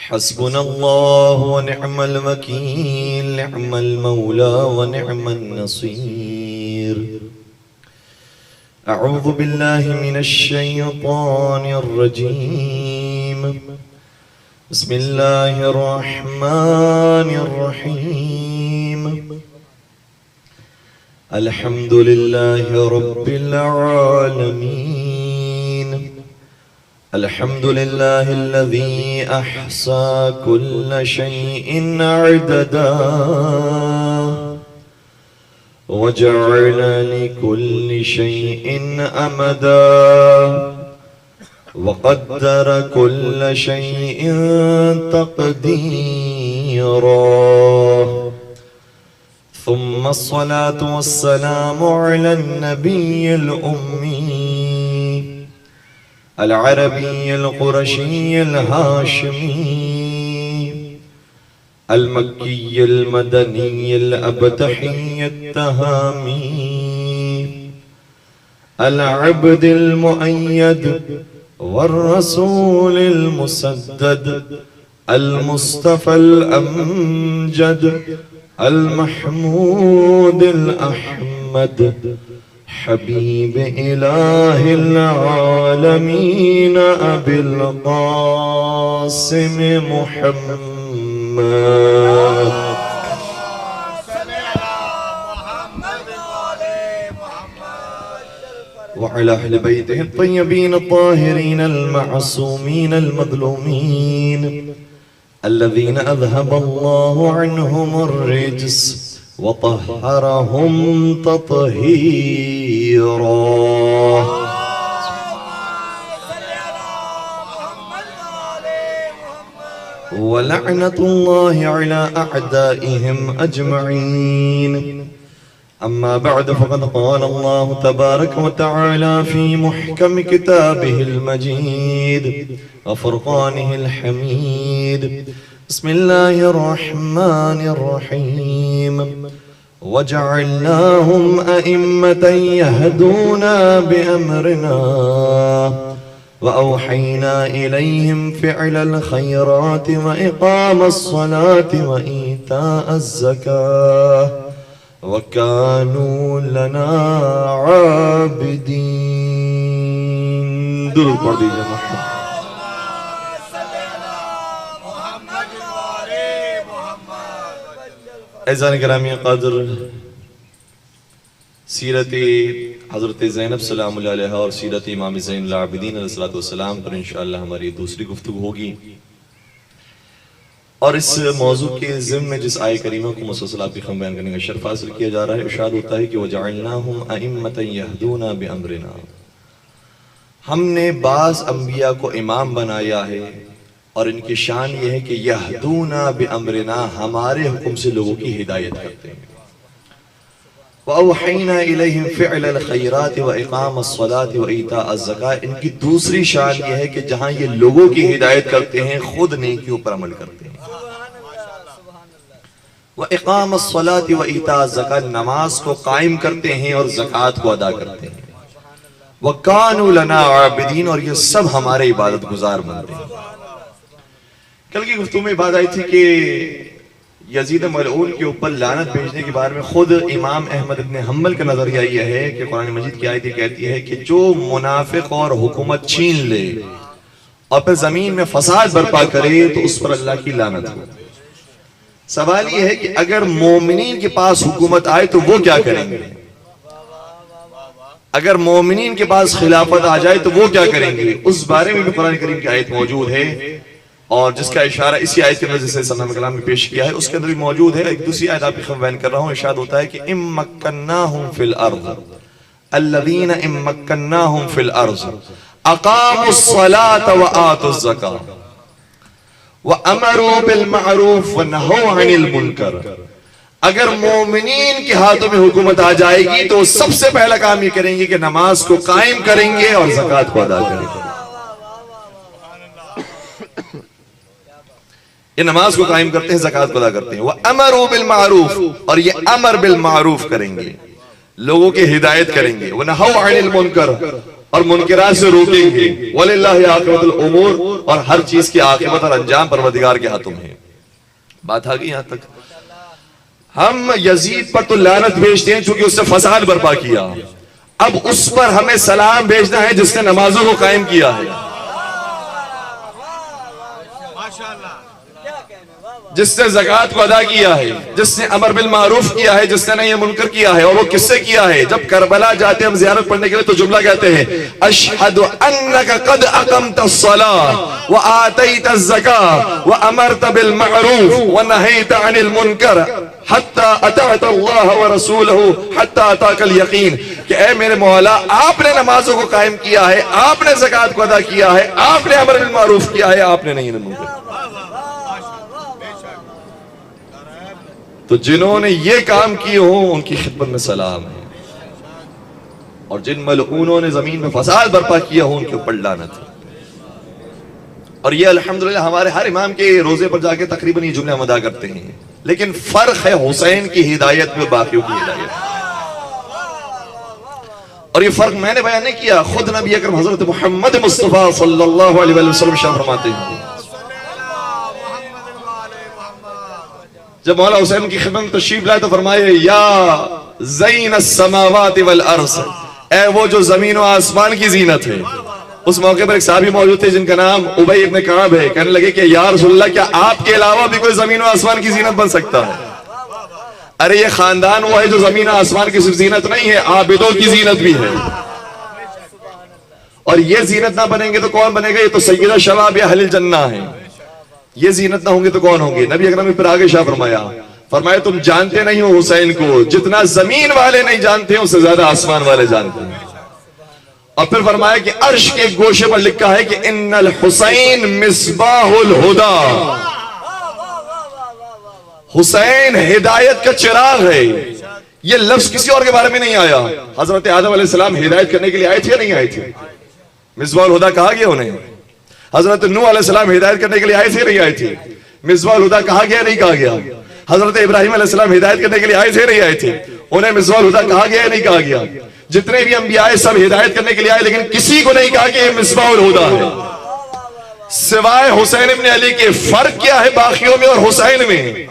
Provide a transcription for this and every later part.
हस्बुनल्लाहु व निअमल वकील, निअमल मौला व निअमन नसीर। अऊज़ु बिल्लाहि मिनश शैतानिर रजीम। बिस्मिल्लाहिर रहमानिर रहीम। अल्हम्दुलिल्लाहि रब्बिल आलमीन। अल्हम्दुलिल्लाहिल्लज़ी अहसा कुल्ल शैइन अददा वजअल लिकुल्लि शैइन अमदा वक़द्दर कुल्ल शैइन तक़दीरा। सुम्मा अस्सलातु वस्सलामु अलन नबिय्यिल उम्मी अल अरबिय्यिल कुरशिय्यिल हाशिमी अल मक्किय्यिल मदनिय्यिल अबतहिय्यत तहामी अल अब्दिल मुअय्यद वर रसूलिल मुसद्दद अल मुस्तफ़ल अमजद अल महमूदिल अहमद हबीब इलाहिल आलमीन अबिल क़ासिम मुहम्मद व अला अहलि बैतिहि अत्तय्यबीन अत्ताहिरीन अल-मअसूमीन अल-मज़लूमीन अल्लज़ीना अज़हबल्लाहु अन्हुमुर रिज्स व तह्हरहुम तत्हीरा। व लअनतुल्लाहि अला अअदाइहिम अजमईन। अम्मा बअद फ़क़द क़ाल अल्लाहु तबारक व तआला फ़ी मुहकम किताबिहिल मजीद व फ़ुरक़ानिहिल हमीद। बिस्मिल्लाहिर रहमानिर रहीम। वजअलनाहुम अइम्मतन यहदूना बिअम्रिना व औहयना इलैहिम फ़िअलल ख़ैराति व इक़ामस सलाति व ईताअज़ ज़काह व कानू लना आबिदीन। दुरूद पढ़ दीजिए। ऐज़ान गिरामी क़द्र सीरत हज़रत ज़ैनब सलाम अलैहा और सीरत इमाम ज़ैनुल आबिदीन अलैहिस्सलातु वस्सलाम पर इंशाअल्लाह हमारी दूसरी गुफ्तगू होगी। और इस मौजू के ज़िम्न में जिस आय करीमा को मुसलसल आपकी खम बयान करने का शर्फ हासिल किया जा रहा है, इरशाद होता है कि वजअलनाहुम अइम्मतन यहदूना बिअम्रिना, हमने बाज़ अंबिया को इमाम बनाया है और इनकी शान यह है कि यहदूना बिअम्रिना, हमारे हुक्म से लोगों की हिदायत करते हैं। व औहयना इलैहिम फ़िअलल ख़ैराति व इक़ामस सलाति व ईताअज़ ज़काह, इनकी दूसरी शान यह है कि जहां ये लोगों की हिदायत करते हैं खुद नेकियों पर अमल करते हैं। व इक़ामस सलाति व ईताअज़ ज़काह, नमाज को कायम करते हैं और ज़कात को अदा करते हैं। व कानू लना आबिदीन, और ये सब हमारे इबादत गुजार बनते हैं। कल की गुफ्तगू में बात आई थी कि यजीद मलऊन के ऊपर लानत भेजने के बारे में खुद इमाम अहमद इब्न हम्बल का नजरिया यह है कि कुरान मजीद की आयत कहती है कि जो मुनाफिक और हुकूमत छीन ले और फिर जमीन में फसाद बर्पा करे तो उस पर अल्लाह की लानत हो। सवाल यह है कि अगर मोमिनीन के पास हुकूमत आए तो वो क्या करेंगे? अगर मोमिनीन के पास खिलाफत आ जाए तो वो क्या करेंगे? उस बारे में भी कुरान करीम की आयत मौजूद है और जिसका इशारा इसी आयत के अंदर जैसे सल्लल्लाहु अलैहि वसल्लम ने पेश किया है उसके अंदर भी मौजूद है। एक दूसरी आयत आपकी खबर बयान कर रहा हूं, इरशाद होता है कि इम्मक्कन्नाहुम फिल अर्ज़ अल्लज़ीना इम्मक्कन्नाहुम फिल अर्ज़ अक़ामुस सलात व आतुज़ ज़कात व अमरू बिल मअरूफ व नहौ अनिल मुनकर। अगर मोमिनीन के हाथों में हुकूमत आ जाएगी तो सबसे पहला काम ये करेंगे कि नमाज को कायम करेंगे और ज़कात को अदा करेंगे। ये नमाज को कायम करते हैं, ज़कात को अदा करते हैं। वह अमरू बिल मारूफ, और ये अमर बिल मारूफ करेंगे, लोगों की हिदायत करेंगे। वह नहौ अनिल मुनकर, और मुनकरात से रोकेंगे। वलिल्लाहि आक़िबतुल उमूर, और हर चीज की आक़िबत और अंजाम परवरदिगार के हाथों में है। बात आ गई यहां तक। हम यजीद पर तो लानत भेजते हैं क्योंकि उसने फसाद बर्पा किया। अब उस पर हमें सलाम भेजना है जिसने नमाजों को कायम किया है, जिसने ज़कात को अदा किया है, जिसने अमर बिल मारूफ किया है, जिसने नहीं मुनकर किया है। और वो किससे किया है? जब करबला जाते हैं हम ज़ियारत पढ़ने के लिए तो जुमला कहते हैं, अशहदु अन्नका क़द अक़मतस्सलाह व आतैतज़्ज़काह व अमरत बिल मारूफ व नहैत अनिल मुनकर हत्ता अताअता अल्लाह व रसूलहु हत्ता अताकल यकीन। कि ऐ मेरे मौला, आपने नमाजों को कायम किया है, आपने ज़कात को अदा किया है, आपने अमर बिल मारूफ किया है, आपने नहीं मुनकर। तो जिन्होंने ये काम किए हो उनकी खिदमत में सलाम है, और जिन मलऊनों ने जमीन में फसाद बर्पा किया हो उनके ऊपर लानत है। और ये अल्हम्दुलिल्लाह हमारे हर इमाम के रोजे पर जाके तकरीबन ये जुमले हम अदा करते हैं। लेकिन फर्क है हुसैन की हिदायत में बाकियों की हिदायत। और ये फर्क मैंने बयान नहीं किया, खुद नबी अकरम हजरत मोहम्मद मुस्तफा सल्लल्लाहु अलैहि वसल्लम शाह फरमाते हैं। जब मौला हुसैन की खिदमत में तशरीफ लाए तो फरमाए, या ज़ैन अस्समावाति वल अर्ज़, ऐ वो जो जमीन और आसमान की जीनत है। उस मौके पर एक साहबी मौजूद थे जिनका नाम उबई इब्न काब है। कहने लगे कि या रसूलल्लाह, क्या आपके अलावा भी कोई जमीन और आसमान की जीनत बन सकता है? अरे ये खानदान वो है जो जमीन और आसमान की सिर्फ जीनत नहीं है, आबिदों की जीनत भी है। और ये जीनत ना बनेंगे तो कौन बनेगा? ये तो सय्यदा शबाब या अहलिल जन्ना है। ये जीनत ना होंगे तो कौन होंगे? नबी अकरम ने फिर आगे शाह फरमाया तुम जानते नहीं हो हुसैन को, जितना जमीन वाले नहीं जानते हैं उससे ज्यादा आसमान वाले जानते हैं। और फिर फरमाया कि अर्श के गोशे पर लिखा है कि इन्नल हुसैन मिसबाहुल हुदा, हुसैन हिदायत का चिराग है। ये लफ्ज किसी और के बारे में नहीं आया। हजरत आदम अलैहिस्सलाम हिदायत करने के लिए आए थे या नहीं आए थे? मिसबाहुल हुदा कहा गया उन्हें। हजरत नूह अलैहिस्सलाम हिदायत करने के लिए आए थे नहीं आए थे? मिसबाहुल हुदा कहा गया नहीं कहा गया? हजरत इब्राहिम अलैहिस्सलाम हिदायत करने के लिए आए थे नहीं आए थे? उन्हें मिसबाहुल हुदा कहा गया नहीं कहा गया? जितने भी अंबिया आए सब हिदायत करने के लिए आए, लेकिन किसी को नहीं कहा कि ये मिसबाहुल हुदा है सिवाय हुसैन इब्न अली के। फर्क क्या है बाकियों में और हुसैन में?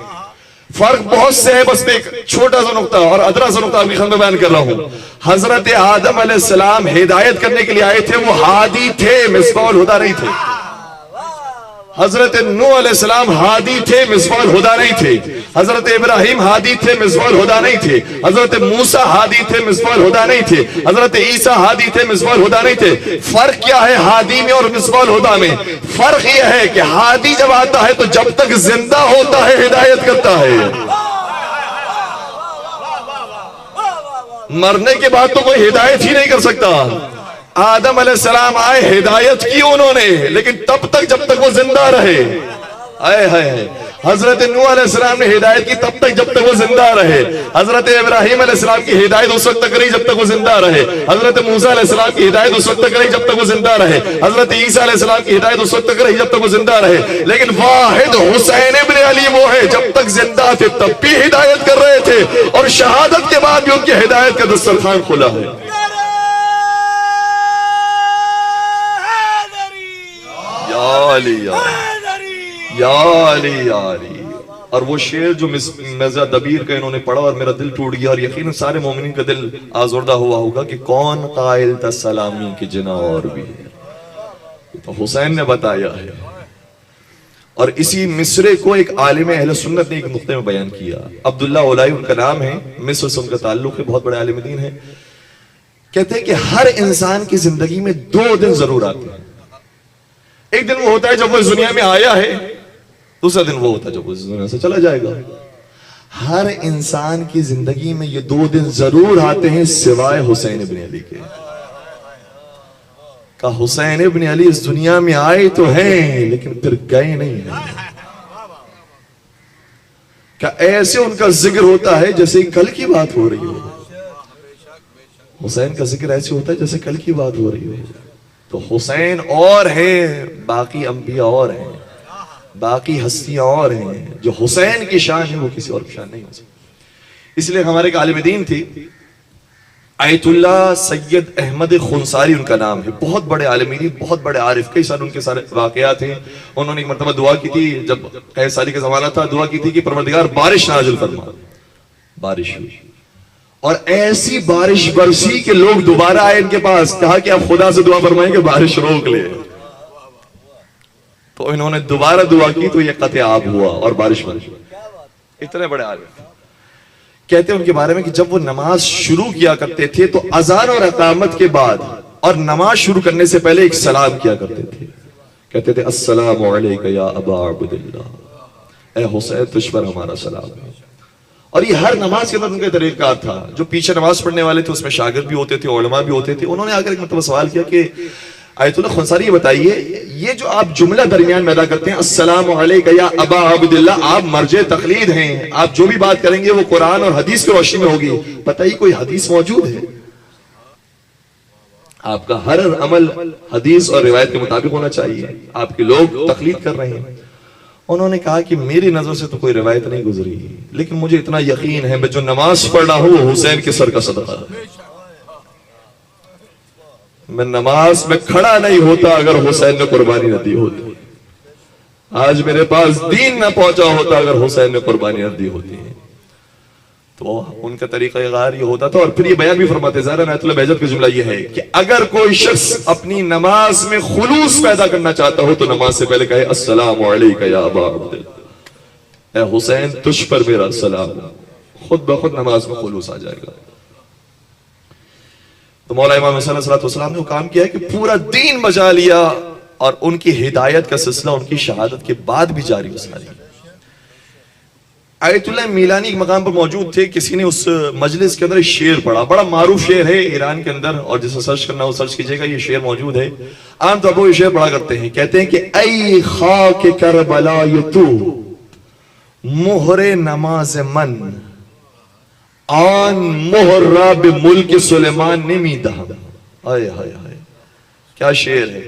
फर्क बहुत से है, बस एक छोटा सा नुक्ता और अदरा सा नुक्ता आपकी खिदमत में बयान कर रहा हूं। हजरत आदम अलैहिस्सलाम हिदायत करने के लिए आए थे, वो हादी थे, मिसबाहुल हुदा नहीं थे। हजरत नूह अलैहिस्सलाम हादी थे, मिसबाहुल हुदा नहीं थे। हजरत इब्राहिम हादी थे, मिसबाहुल हुदा नहीं थे। हजरत मूसा हादी थे, मिसबाहुल हुदा नहीं थे। हजरत ईसा हादी थे, मिसबाहुल हुदा नहीं थे। फर्क क्या है हादी में और मिसबाहुल हुदा में? फर्क यह है कि हादी जब आता है तो जब तक जिंदा होता है हिदायत करता है, मरने के बाद तो कोई हिदायत ही नहीं कर सकता। आदम अलैहिस्सलाम आए, हिदायत की उन्होंने, लेकिन तब तक जब तक वो जिंदा रहे। आए हाय। हजरत नूह अलैहिस्सलाम ने हिदायत की तब तक जब तक वो जिंदा रहे। हजरत इब्राहिम अलैहिस्सलाम की हिदायत उस वक्त तक रही जब तक वो जिंदा रहे। हजरत मूसा अलैहिस्सलाम की हिदायत उस वक्त तक रही जब तक वो जिंदा रहे। हजरत ईसा अलैहिस्सलाम की हिदायत उस वक्त तक रही जब तक वो जिंदा रहे। लेकिन वाहिद हुसैन इब्न अली वो है जब तक जिंदा थे तब भी हिदायत कर रहे थे, और शहादत के बाद भी उनकी हिदायत का दस्तरखान खुला है। याली। और वो शेर जो मिर्जा दबीर का इन्होंने पढ़ा और मेरा दिल टूट गया, और यकीन सारे मोमिनीन का दिल आज़ुर्दा हुआ होगा कि कौन कायल था सलामी की जिना और भी, तो हुसैन ने बताया है। और इसी मिसरे को एक आलिम अहले सुन्नत ने एक नुक्ते में बयान किया। अब्दुल्ला उलाई उनका नाम है, मिस्र से उनका ताल्लुक है, बहुत बड़े आलिम दीन है। कहते हैं कि हर इंसान की जिंदगी में 2 दिन जरूर आते हैं। एक दिन वो होता है जब वो इस दुनिया में आया है, दूसरा दिन वो होता है जब वो इस दुनिया से चला जाएगा। हर इंसान की जिंदगी में ये 2 दिन जरूर आते हैं सिवाय हुसैन इब्न अली के। का हुसैन इब्न अली इस दुनिया में आए तो हैं लेकिन फिर गए नहीं हैं। क्या ऐसे उनका जिक्र होता है जैसे कल की बात हो रही हो। हुसैन का जिक्र ऐसे होता है जैसे कल की बात हो रही हो। तो हुसैन और हैं, बाकी अंबिया और हैं, बाकी हस्तियां और हैं। जो हुसैन की शान है वो किसी और की शान नहीं हो सकती। इसलिए हमारे एक आलिम दीन थी, आयतुल्ला सैयद अहमद खुनसारी उनका नाम है, बहुत बड़े आलमी, बहुत बड़े आरिफ, कई सारे उनके सारे वाकयात हैं। उन्होंने एक मरतबा दुआ की थी, जब कैसारी का जमाना था, दुआ की थी कि परवरदिगार बारिश नाजिल फरमा। बारिश हुई और ऐसी बारिश बरसी कि लोग दोबारा आए इनके पास, कहा कि आप खुदा से दुआ फरमाएं कि बारिश रोक ले। तो इन्होंने दोबारा दुआ की तो ये कते आब हुआ और बारिश बरसी। इतने बड़े आलिम कहते हैं उनके बारे में कि जब वो नमाज शुरू किया करते थे तो अजान और इकामत के बाद और नमाज शुरू करने से पहले एक सलाम किया करते थे। कहते थे अस्सलामु अलैका या अबा अब्दुल्लाह, ए हुसैन तुझ पर हमारा सलाम है। और ये हर नमाज के अंदर उनका तरीका था। जो पीछे नमाज पढ़ने वाले थे उसमें शागिर्द भी होते थे, उलमा भी होते थे। उन्होंने आकर एक मतलब सवाल किया कि आयतुल्लाह खुनसारी, ये बताइए, ये जो आप जुमला दरमियान में अदा करते हैं अस्सलामु अलैका या अबा अब्दुल्लाह, आप मर्जे तकलीद हैं, आप जो भी बात करेंगे वो कुरान और हदीस की रोशनी में होगी। बताइए कोई हदीस मौजूद है? आपका हर अमल हदीस और रिवायत के मुताबिक होना चाहिए। आपके लोग तकलीद कर रहे हैं। उन्होंने कहा कि मेरी नजर से तो कोई रिवायत नहीं गुजरी, लेकिन मुझे इतना यकीन है मैं जो नमाज पढ़ रहा हूं वो हुसैन के सर का सदका है। मैं नमाज में खड़ा नहीं होता अगर हुसैन ने कुर्बानी न दी होती। आज मेरे पास दीन न पहुंचा होता अगर हुसैन ने कुर्बानी न दी होती। तो उनका तरीका ये होता था। और फिर ये बयान भी फरमाते ज़ारा नायतुल्लाह बहजत का जुमला ये है कि अगर कोई शख्स अपनी नमाज में खुलूस पैदा करना चाहता हो तो नमाज से पहले कहे अस्सलामु अलैका या अबा अब्दुल्लाह, ए हुसैन तुझ पर मेरा सलाम। खुद ब खुद नमाज में खुलूस आ जाएगा। तो मौला इमाम हुसैन अलैहिस्सलाम ने वो काम किया है कि पूरा दीन बचा लिया और उनकी हिदायत का सिलसिला उनकी शहादत के बाद भी जारी हो सारी। आयतुल्लाह मिलानी एक मकाम पर मौजूद थे, किसी ने उस मजलिस के अंदर शेर पढ़ा, बड़ा मारूफ शेर है ईरान के अंदर, और जिसे सर्च करना हो सर्च कीजिएगा, ये शेर मौजूद है। आमतौर पर ये शेर पढ़ा करते हैं, कहते हैं कि ऐ खाके करबला तू मोहरे नमाज मन आन मोहर्रा बे मुल्क सुलेमान निमीदा। हाय हाय हाय, क्या शेर है।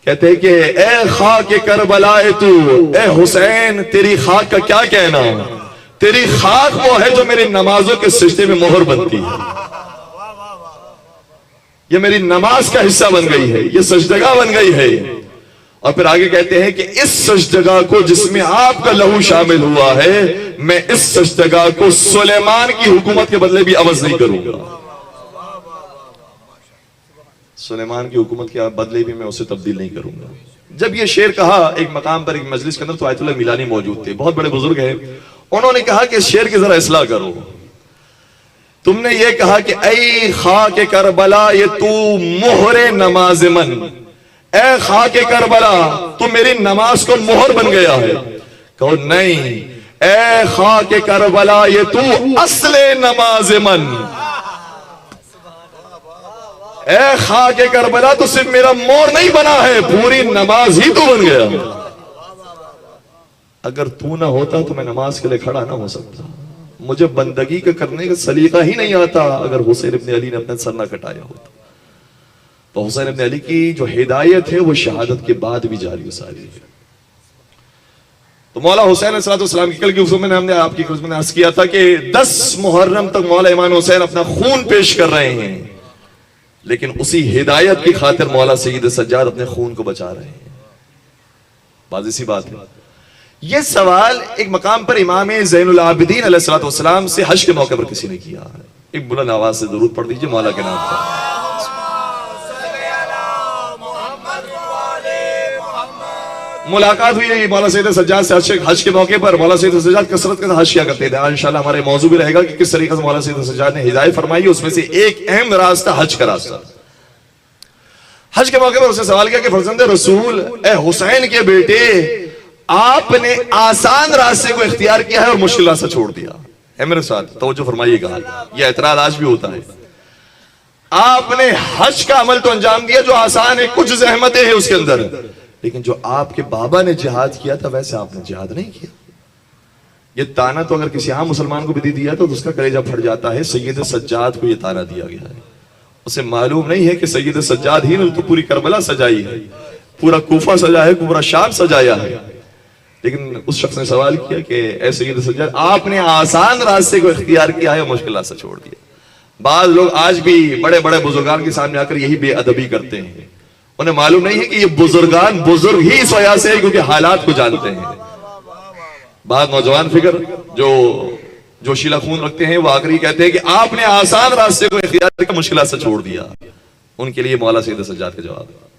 कहते हैं कि ए खाक करबला तू, ए हुसैन तेरी खाक का क्या कहना, तेरी खाक वो है जो मेरी नमाजों के सजदे में मोहर बनती है। ये मेरी नमाज का हिस्सा बन गई है, ये सजदगा बन गई है। और फिर आगे कहते हैं कि इस सजदगा को जिसमें आपका लहू शामिल हुआ है, मैं इस सजदगा को सुलेमान की हुकूमत के बदले भी अवज नहीं करूंगा। सुलेमान की हुकूमत के बदले भी मैं उसे तब्दील नहीं करूंगा। जब ये शेर कहा एक मकाम पर एक मजलिस के अंदर, तो आयतुल्लाह मिलानी मौजूद थे, बहुत बड़े बुजुर्ग हैं। उन्होंने कहा कि इस शेर की जरा इस्लाह करो। तुमने ये कहा कि ऐ खाके करबला ये तू मोहरे नमाज मन, ए खाके करबला तू मेरी नमाज को मोहर बन गया है। कहो नहीं, ए खाके करबला ये तू असले नमाज मन, ए खाके करबला तो सिर्फ मेरा मोर नहीं बना है, पूरी नमाज ही तू बन गया। अगर तू ना होता तो मैं नमाज के लिए खड़ा ना हो सकता। मुझे बंदगी का करने का सलीका ही नहीं आता अगर हुसैन इब्न अली ने अपना सर ना कटाया होता। तो हुसैन इब्न अली की जो हिदायत है वो शहादत के बाद भी जारी सारी है। तो मौला हुसैन अलैहिस्सलाम की कल की उसमें हमने आपकी खिदमत में अर्ज किया था कि 10 मुहर्रम तक मौला इमाम हुसैन अपना खून पेश कर रहे हैं, लेकिन उसी हिदायत की खातिर मौला सईद सज्जाद अपने खून को बचा रहे हैं। बात सी बात है। यह सवाल एक मकाम पर इमाम ज़ैनुल आबिदीन अलैहिस्सलाम से हज के मौके पर किसी ने किया है। एक बुलंद आवाज से दुरूद पढ़ दीजिए मौला के नाम पर। मुलाकात हुई मौला सईद सज्जाद से हज के मौके पर। मौला सईद सज्जाद कसरत के साथ हज किया करते थे। आज इंशाल्लाह हमारे मौजू भी रहेगा कि किस तरीके से मौला सईद सज्जाद ने हिदायत फरमाई। उसमें से एक अहम रास्ता हज का रास्ता। हज के मौके पर उसने सवाल किया कि फर्जंद रसूल, ए हुसैन के बेटे, आपने आसान रास्ते को इख्तियार किया है और मुश्किल रास्ता छोड़ दिया है। मेरे साथ तवज्जो फरमाइएगा, यह एतराज आज भी होता है। आपने हज का अमल तो अंजाम दिया जो आसान है, कुछ ज़हमतें हैं उसके अंदर, लेकिन जो आपके बाबा ने जिहाद किया था वैसे आपने जिहाद नहीं किया। ये ताना तो अगर किसी आम मुसलमान को भी दे दिया तो उसका कलेजा फट जाता है। सैयद सज्जाद को ये ताना दिया गया है। उसे मालूम नहीं है कि सैयद सज्जाद ही ने तो पूरी करबला सजाई है, पूरा कूफा सजाया है, पूरा शाम सजाया है। लेकिन उस शख्स ने सवाल किया कि ऐ सैयद सज्जाद, आपने आसान रास्ते को इख्तियार किया है, मुश्किल रास्ता छोड़ दिया। बाद लोग आज भी बड़े बड़े बुजुर्गान के सामने आकर यही बेअदबी करते हैं। उन्हें मालूम नहीं है कि ये बुजुर्गान बुजुर्ग ही इस वजह से है क्योंकि हालात को जानते हैं। बाद नौजवान फिगर जो जोशीला खून रखते हैं वो आखिरी कहते हैं कि आपने आसान रास्ते को इख्तियार करके मुश्किल से छोड़ दिया। उनके लिए मौला सैयद सज्जाद का जवाब है।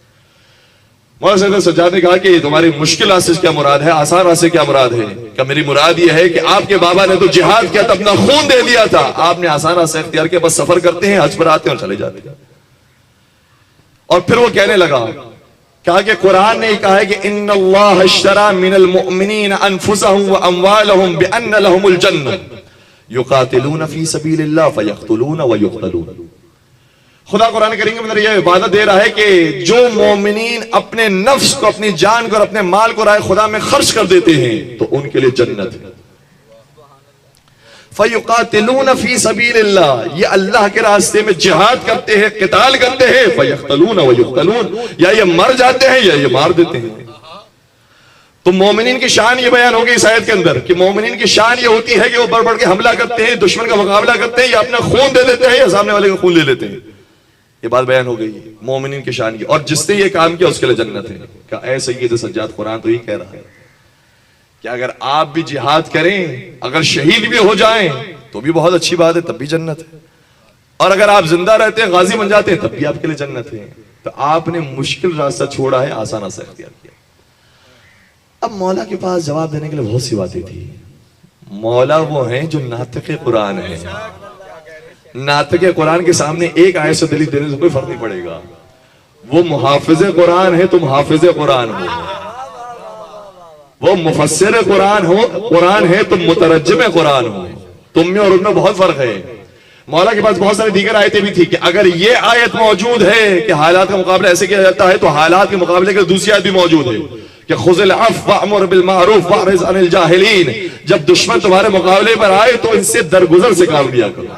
मौला सैयद सज्जाद ने कहा कि तुम्हारी मुश्किल रास्ते से क्या मुराद है, आसान रास्ते क्या मुराद है? क्या मेरी मुराद यह है कि आपके बाबा ने तो जिहाद किया था, अपना खून दे दिया था, आपने आसान रास्ते इख्तियार किया, बस सफर करते हैं, हज पर आते हैं और चले जाते हैं। और फिर वो कहने लगा, कहा कि कुरान ने कहा है कि इन्नल्लाह अश्तरा मिनल मुअमिनीन अनफुसहुम व अमवालहुम बिअन्न लहुमुल जन्नह युकातिलून फी सबीलिल्लाह फयक्तुलून व युक्तलून। खुदा कुरान करीम के अंदर यह इबादत दे रहा है कि जो मोमिनीन अपने नफ्स को, अपनी जान को और अपने माल को राह खुदा में खर्च कर देते हैं तो उनके लिए जन्नत है। फयुकातिलून फी सबीलिल्लाह, ये अल्लाह के रास्ते में जिहाद करते हैं, क़िताल करते हैं, फयक्तलून व युक्तलून, या ये मर जाते हैं या ये मार देते हैं। तो मोमिनीन की शान ये बयान होगी इस आयत के अंदर कि मोमिनीन की शान ये होती है कि वो बढ़ बढ़ के हमला करते हैं, दुश्मन का मुकाबला करते हैं, या अपना खून दे देते हैं या सामने वाले का खून ले लेते हैं। ये बात बयान हो गई मोमिनीन की शान की। और जिसने ये काम किया उसके लिए जन्नत है। क्या ऐ सय्यद सज्जाद, कुरान तो ये कह रहा है कि अगर आप भी जिहाद करें, अगर शहीद भी हो जाएं तो भी बहुत अच्छी बात है, तब भी जन्नत है। और अगर आप जिंदा रहते हैं, गाजी बन जाते हैं, तब भी आपके लिए जन्नत है। तो आपने मुश्किल रास्ता छोड़ा है, आसान रास्ता इख्तियार किया। अब मौला के पास जवाब देने के लिए बहुत सी बातें थी। मौला वो हैं जो नातिक़े कुरान है। नातिक़े कुरान के सामने एक आयत से दलील देने से कोई फर्क नहीं पड़ेगा। वो मुहाफिज़े कुरान है, तुम हाफिज़े कुरान हो। वो मुफस्सिर कुरान हो, कुरान है, तुम मुतरज्जिम कुरान हो। तुम में और उनमें बहुत फर्क है। मौला के पास बहुत सारी दीगर आयतें भी थी कि अगर ये आयत मौजूद है कि हालात का मुकाबला ऐसे किया जाता है, तो हालात के मुकाबले के दूसरी आयत भी मौजूद है कि खुज़िल अफ़्व वअमुर बिल मारूफ वअरिज़ अनिल जाहिलीन। जब दुश्मन तुम्हारे मुकाबले पर आए तो इनसे दरगुजर से काम लिया करो।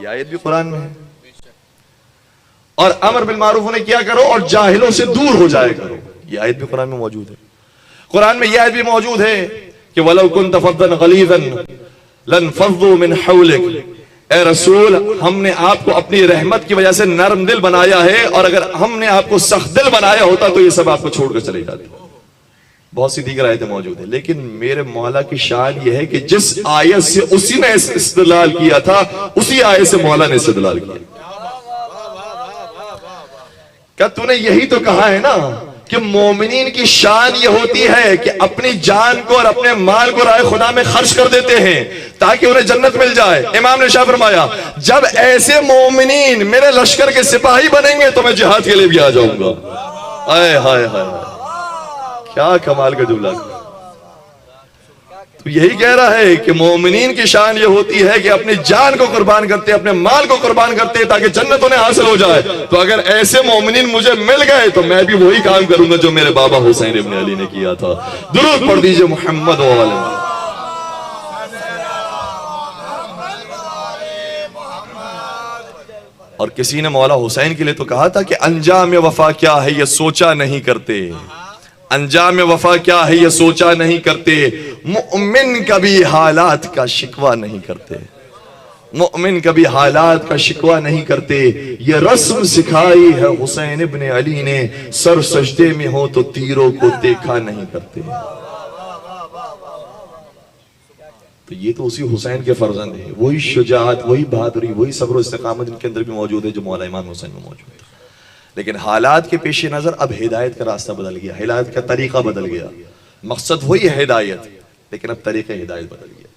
ये आयत भी कुरान में है। और अमर बिल मारूफ उन्हें किया करो और जाहिलों से दूर हो जाया करो। ये आयत भी कुरान में मौजूद है। कुरान में यह आयत भी मौजूद है कि वलौ कुन्त फद्दन गलीज़न लनफज़्ज़ू मिन हौलिक। ए रसूल, हमने आपको अपनी रहमत की वजह से नरम दिल बनाया है, और अगर हमने आपको सख्त दिल बनाया होता तो ये सब आपको छोड़कर चले जाते। बहुत सी दीगर आयतें मौजूद है। लेकिन मेरे मौला की शान यह है कि जिस आयत से उसी ने इस्तेदलाल किया था, उसी आयत से मौला ने इस्तेदलाल किया। क्या तूने यही तो कहा है ना कि मोमिनीन की शान ये होती है कि अपनी जान को और अपने माल को राह खुदा में खर्च कर देते हैं ताकि उन्हें जन्नत मिल जाए। इमाम ने शाह फरमाया, जब ऐसे मोमिनीन मेरे लश्कर के सिपाही बनेंगे तो मैं जिहाद के लिए भी आ जाऊंगा। आए हाय हाय, क्या कमाल का जुमला। तो यही कह रहा है कि मोमिनीन की शान ये होती है कि अपनी जान को कुर्बान करते, अपने माल को कुर्बान करते ताकि जन्नत उन्हें हासिल हो जाए। तो अगर ऐसे मोमिनीन मुझे मिल गए तो मैं भी वही काम करूंगा जो मेरे बाबा हुसैन इब्न अली ने किया था। दुरूद पढ़ दीजिए मोहम्मद वाले। और किसी ने मौला हुसैन के लिए तो कहा था कि अंजाम वफा क्या है ये सोचा नहीं करते। अंजाम वफा क्या है ये सोचा नहीं करते। मुअमिन कभी हालात का शिकवा नहीं करते। मुअमिन कभी हालात का शिकवा नहीं करते। ये रस्म सिखाई है हुसैन इब्न अली ने, सर सजदे में हो तो तीरों को देखा नहीं करते। तो ये तो उसी हुसैन के फर्जंद है। वही शुजाअत, वही बहादुरी, वही सब्र और इस्तिकामत इनके अंदर भी मौजूद है जो मौला इमाम हुसैन में मौजूद है। लेकिन हालात के पेश नजर अब हिदायत का रास्ता बदल गया, हिदायत का तरीका बदल गया। मकसद वही है हिदायत, लेकिन अब तरीका हिदायत बदल गया।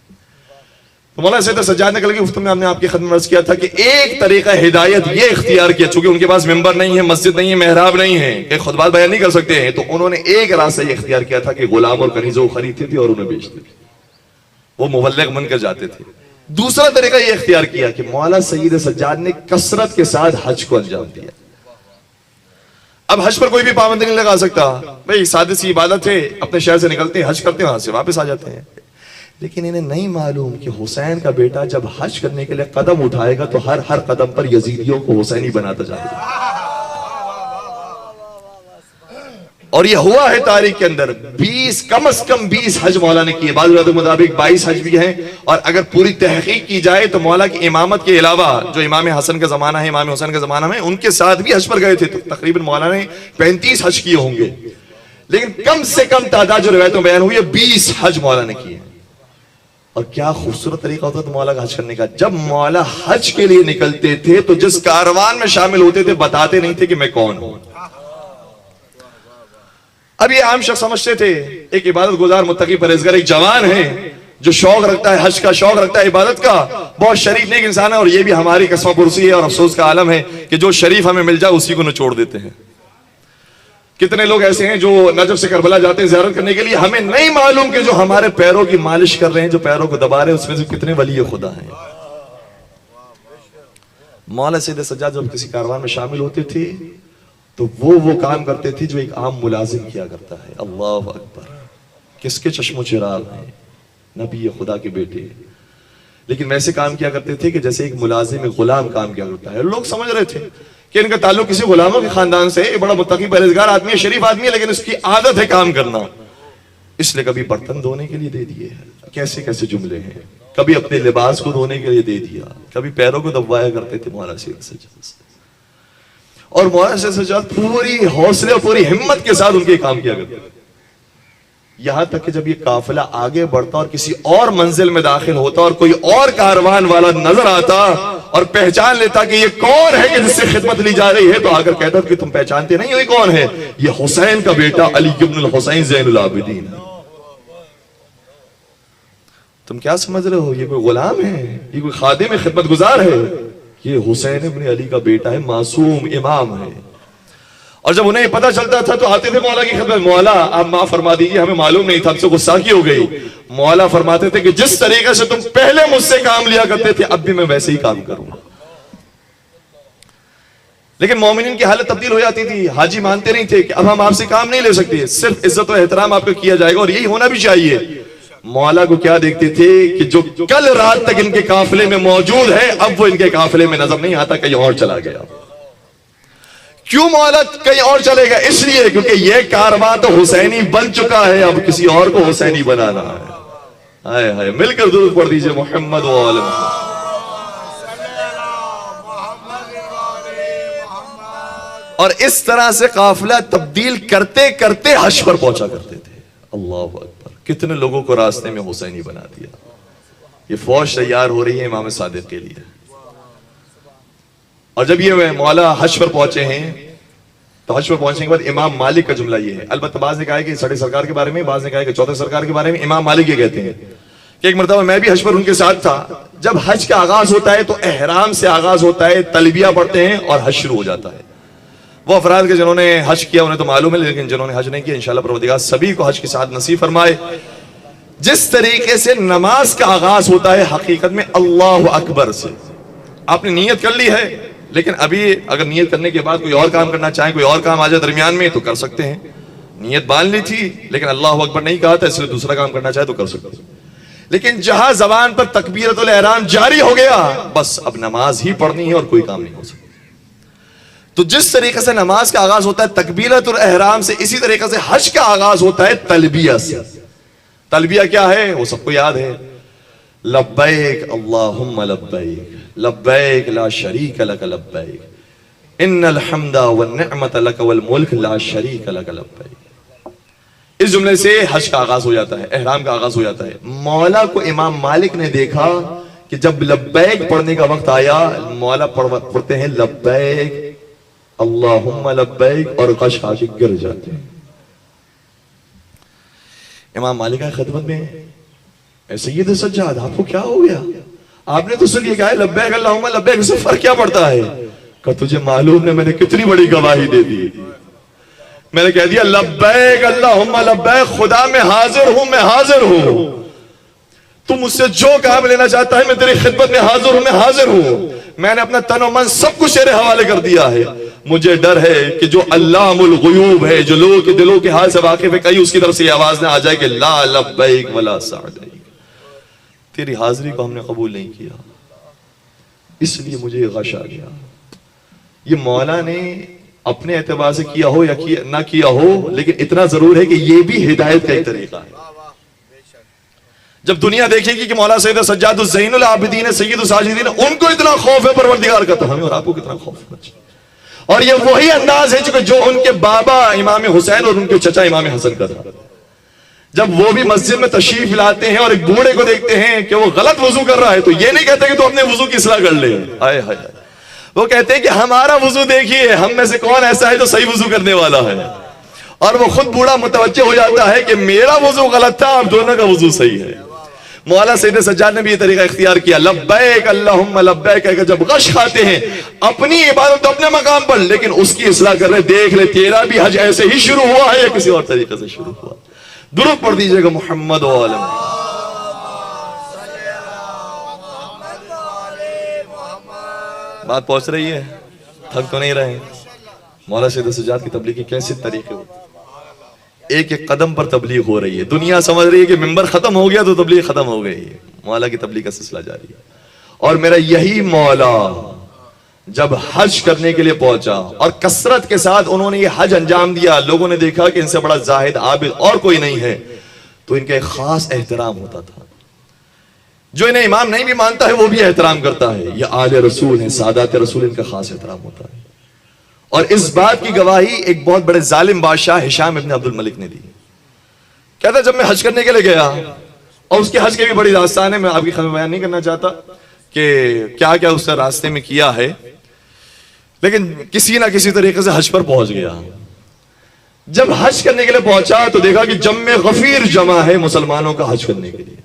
तो मौलाना सैयद सज्जाद ने कल की गुफ्तगू में हमने आपकी खिदमत में अर्ज किया था कि एक तरीका हिदायत ये इख्तियार किया, चूंकि उनके पास मिंबर नहीं है, मस्जिद नहीं है, मेहराब नहीं है, एक खुतबा बयान नहीं कर सकते हैं, तो उन्होंने एक रास्ता ये इख्तियार किया था कि गुलाम और कनीज़ों को खरीदते थे और उन्हें बेचते थे, वो मुबल्लिग बनकर जाते थे। दूसरा तरीका ये इख्तियार किया कि मौला सैयद सज्जाद ने कसरत के साथ हज को अंजाम दिया। अब हज पर कोई भी पाबंदी नहीं लगा सकता, भाई सादी सी इबादत है, अपने शहर से निकलते हैं, हज करते हैं, वहां से वापस आ जाते हैं। लेकिन इन्हें नहीं मालूम कि हुसैन का बेटा जब हज करने के लिए कदम उठाएगा तो हर हर कदम पर यजीदियों को हुसैनी बनाता जाएगा। और ये हुआ है तारीख के अंदर 20 कम से कम 20 हज मौला ने किए, बाद के मुताबिक 22 हज भी हैं। और अगर पूरी तहकीक की जाए तो मौला की इमामत के अलावा जो इमाम हसन का जमाना है, इमाम हुसैन का जमाना है, उनके साथ भी हज पर गए थे, तो तकरीबन मौला ने 35 हज किए होंगे। लेकिन कम से कम तादाद जो रिवायतों में बयान हुई है 20 हज मौला ने किए। और क्या खूबसूरत तरीका होता था मौला का हज करने का। जब मौला हज के लिए निकलते थे तो जिस कारवान में शामिल होते थे बताते नहीं थे कि मैं कौन हूं। अब ये आम शख्स समझते थे एक इबादत गुजार मुत्तकी परहेजगार एक जवान है जो शौक रखता है, हज का शौक रखता है, इबादत का, बहुत शरीफ नेक इंसान है। और ये भी हमारी कसमा पुरसी है और अफसोस का आलम है कि जो शरीफ हमें मिल जाए उसी को निचोड़ देते हैं। कितने लोग ऐसे हैं जो नजफ से करबला जाते हैं ज़ियारत करने के लिए, हमें नहीं मालूम कि जो हमारे पैरों की मालिश कर रहे हैं, जो पैरों को दबा रहे हैं, उसमें से कितने वली खुदा हैं। मौला सैयद सज्जाद जब किसी कारवान में शामिल होते थे तो वो काम करते थे जो एक आम मुलाजिम किया करता है। अल्लाह अकबर, किसके चश्मो चिराग हैं, नबी खुदा के बेटे, लेकिन वैसे काम किया करते थे कि जैसे एक मुलाजिम एक गुलाम काम किया करता है। लोग समझ रहे थे कि इनका ताल्लुक किसी गुलामों के खानदान से, बड़ा मुत्तकी परहेजगार आदमी है, शरीफ आदमी है, लेकिन उसकी आदत है काम करना, इसलिए कभी बर्तन धोने के लिए दे दिए, कैसे कैसे जुमले हैं, कभी अपने लिबास को धोने के लिए दे दिया, कभी पैरों को दबवाया करते थे मौला सैयद सज्जाद। और मौला सैयद सज्जाद पूरी हौसले और पूरी हिम्मत के साथ उनके काम किया करते थे। यहां तक कि जब ये काफिला आगे बढ़ता और किसी और मंजिल में दाखिल होता और कोई और कारवान वाला नजर आता और पहचान लेता कि ये कौन है कि जिससे खिदमत ली जा रही है, तो आकर कहता कि तुम पहचानते नहीं हो ये कौन है, ये हुसैन का बेटा अली इब्नुल हुसैन ज़ैनुल आबिदीन है। तुम क्या समझ रहे हो, ये कोई गुलाम है, ये कोई खादिम खिदमत गुजार है, ये हुसैन इब्न अली का बेटा है, मासूम इमाम है। और जब उन्हें पता चलता था तो आते थे मौला की खिदमत, मौला आप माफ फरमा दीजिए, हमें मालूम नहीं था, हमसे गुस्सा की हो गई। मौला फरमाते थे कि जिस तरीके से तुम पहले मुझसे काम लिया करते थे अब भी मैं वैसे ही काम करूंगा। लेकिन मोमिनीन की हालत तब्दील हो जाती थी। हाजी मानते नहीं थे कि अब हम आपसे काम नहीं ले सकते, सिर्फ इज्जत और एहतराम आपको किया जाएगा, और यही होना भी चाहिए। मौला को क्या देखते थे कि जो कल रात तक इनके काफिले में मौजूद है अब वो इनके काफिले में नजर नहीं आता, कहीं और चला गया। क्यों मौला कहीं और चलेगा? इसलिए क्योंकि यह कारवां तो हुसैनी बन चुका है, अब किसी और को हुसैनी बनाना है। हाय हाय, मिलकर दुरूद पढ़ दीजिए मोहम्मद व आले मोहम्मद। और इस तरह से काफिला तब्दील करते करते हज पर पहुंचा करते थे। अल्लाह अकबर, कितने लोगों को रास्ते में हुसैनी बना दिया। ये फौज तैयार हो रही है इमाम सादिक के लिए। और जब ये मौला हज पर पहुंचे हैं तो हज पर पहुंचने के बाद इमाम मालिक का जुमला ये है, अलबत्ता बाज़ ने कहा है कि सड़े सरकार के बारे में, बाज़ ने कहा है कि चौथे सरकार के बारे में। इमाम मालिक ये कहते हैं कि एक मरतबा मैं भी हज पर उनके साथ था। जब हज का आगाज होता है तो एहराम से आगाज होता है, तलबिया पढ़ते हैं और हज शुरू हो जाता है। वो अफराद के जिन्होंने हज किया उन्हें तो मालूम है, लेकिन जिन्होंने हज नहीं किया इंशाअल्लाह परवरदिगार सभी को हज के साथ नसीब फरमाए। जिस तरीके से नमाज का आगाज होता है हकीकत में अल्लाह अकबर से। आपने नीयत कर ली है, लेकिन अभी अगर नियत करने के बाद कोई और काम करना चाहे, कोई और काम आ जाए दरमियान में तो कर सकते हैं। नियत बांध ली थी लेकिन अल्लाह अकबर नहीं कहा था, इसलिए दूसरा काम करना चाहे तो कर सकते हैं। लेकिन जहां जबान पर तकबीरतुल एहराम जारी हो गया, बस अब नमाज ही पढ़नी है और कोई काम नहीं हो सकता। तो जिस तरीके से नमाज का आगाज होता है तकबीरतुल एहराम से, इसी तरीके से हज का आगाज होता है तलबिया से। तलबिया क्या है वो सबको याद है, लब्बैक अल्लाहुम्मा लब्बैक लब्बैक ला शरीक लक लब्बैक इन्नल हम्दा वन निअमत लक वल मुल्क ला शरीक लक लब्बैक। इस जुमले से हज का आगाज हो जाता है, एहराम का आगाज हो जाता है। मौला को इमाम मालिक ने देखा कि जब लब्बैक पढ़ने का वक्त आया, मौला पढ़ते हैं लब्बैक अल्लाहुम्मा लब्बैक और कश आके गिर जाते हैं। इमाम मालिक की खिदमत में सैयद सज्जाद आपको क्या हो गया? आपने तो सुनिए कहा है लब्बैक अल्लाहुम्मा लब्बैक, इससे फर्क क्या पड़ता है? कि तुझे मालूम है मैंने कितनी बड़ी गवाही दे दी। मैंने कह दिया लब्बैक अल्लाहुम्मा लब्बैक, खुदा मैं हाजिर हूं, मैं हाजिर हूं। तू मुझसे जो काम लेना चाहता है मैं तेरी खिदमत में हाजिर हूं, मैं हाजिर हूं। मैंने अपना तन और मन सब कुछ तेरे हवाले कर दिया है। मुझे डर है कि जो अल्लामुल गुयूब है, जो लोगों के दिलों के हाल से वाकिफ है, कहीं उसकी तरफ से आवाज ना आ जाए कि ला लब्बैक वला सअदैक, तेरी हाजिरी को हमने कबूल नहीं किया, इसलिए मुझे गश आ गया। ये मौला ने अपने एतबार से किया हो या ना किया हो, लेकिन इतना जरूर है कि यह भी हिदायत का एक तरीका है। जब दुनिया देखेगी कि मौला सैयद सज्जाद ज़ैनुल आबिदीन सैयदुस साजिदीन, उनको इतना खौफ है परवरदिगार का, तो हमें और आपको कितना खौफ होना चाहिए। और ये वही अंदाज है जो उनके बाबा इमाम हुसैन और उनके चचा इमाम हसन का था। जब वो भी मस्जिद में तशरीफ लाते हैं और एक बूढ़े को देखते हैं कि वो गलत वजू कर रहा है, तो ये नहीं कहते कि तो अपने वजू की इस्लाह कर ले, हाय हाय, वो कहते हैं कि हमारा वजू देखिए, हम में से कौन ऐसा है जो सही वजू करने वाला है। और वो खुद बूढ़ा मुतवज्जे हो जाता है कि मेरा वजू गलत था, अब दोनों का वजू सही है। मौला सैयद सज्जाद ने भी ये तरीका इख्तियार किया, लब्बैक अल्लाहुम्मा लब्बैक, जब गश खाते हैं अपनी इबादत तो अपने मकाम पर, लेकिन उसकी इस्लाह कर रहे, देख ले तेरा भी हज ऐसे ही शुरू हुआ है या किसी और तरीके से शुरू हुआ। दुरूद पढ़ दीजिएगा मोहम्मद व आलम। बात पहुंच रही है, थक तो नहीं रहे। मौला सैयद सज्जाद की तबलीग के कैसे तरीके होते, एक एक कदम पर तबलीग हो रही है। दुनिया समझ रही है कि मिंबर खत्म हो गया तो तबलीग खत्म हो गई, मौला की तबलीग का सिलसिला जारी है। और मेरा यही मौला जब हज करने के लिए पहुंचा और कसरत के साथ उन्होंने ये हज अंजाम दिया, लोगों ने देखा कि इनसे बड़ा जाहिद आबिद और कोई नहीं है, तो इनका एक खास एहतराम होता था। जो इन्हें इमाम नहीं भी मानता है वो भी एहतराम करता है। ये आले रसूल है, सादात रसूल, इनका खास एहतराम होता है। और इस बात की गवाही एक बहुत बड़े जालिम बादशाह हिशाम इब्न अब्दुल मलिक ने दी। कहता जब मैं हज करने के लिए गया, और उसके हज की भी बड़ी दास्तान है, मैं आपकी खबर बयान नहीं करना चाहता कि क्या क्या उसने रास्ते में किया है, लेकिन किसी ना किसी तरीके से हज पर पहुंच गया। जब हज करने के लिए पहुंचा तो देखा कि जम्मे गफीर जमा है मुसलमानों का हज करने के लिए।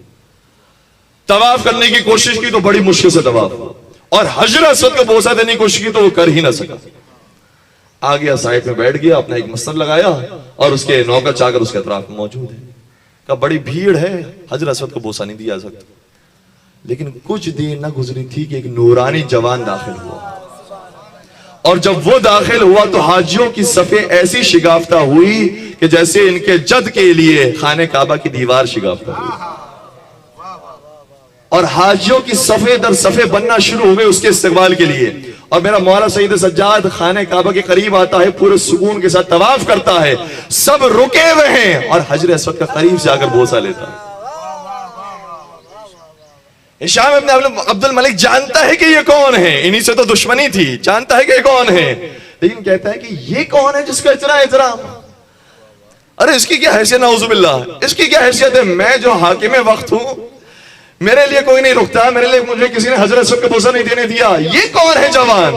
तवाफ करने की कोशिश की तो बड़ी मुश्किल से तवाफ हुआ, और हजर अस्वद को बोसा देने की कोशिश की तो वो कर ही ना सका। आ गया, साइड में बैठ गया, अपना एक मसनद लगाया और उसके नौकर चाकर उसके अतराफ में मौजूद है। कहा बड़ी भीड़ है, हजर अस्वद को बोसा नहीं दिया जा सकता। लेकिन कुछ देर न गुजरी थी कि एक नूरानी जवान दाखिल हुआ, और जब वो दाखिल हुआ तो हाजियों की सफे ऐसी शिगाफ्ता हुई कि जैसे इनके जद के लिए खाने काबा की दीवार शिगाफ्ता हुई, और हाजियों की सफे दर सफे बनना शुरू हो गए उसके इस्तकबाल के लिए। और मेरा मौला सैयद सज्जाद खाने काबा के करीब आता है, पूरे सुकून के साथ तवाफ करता है, सब रुके हुए हैं, और हजर अस्वद का करीब से आकर बोसा लेता है। हिशाम इब्न अब्दुल मलिक जानता है कि ये कौन है, इन्हीं से तो दुश्मनी थी, जानता है कि ये कौन है, लेकिन कहता है कि ये कौन है जिसका इतना एहतराम, अरे इसकी क्या हैसियत, नाउजुबिल्लाह, इसकी क्या हैसियत है। मैं जो हाकिम वक्त हूं, मेरे लिए कोई नहीं रुकता, मेरे लिए मुझे किसी ने हजरत अस्वद का बोसा नहीं देने दिया। ये कौन है जवान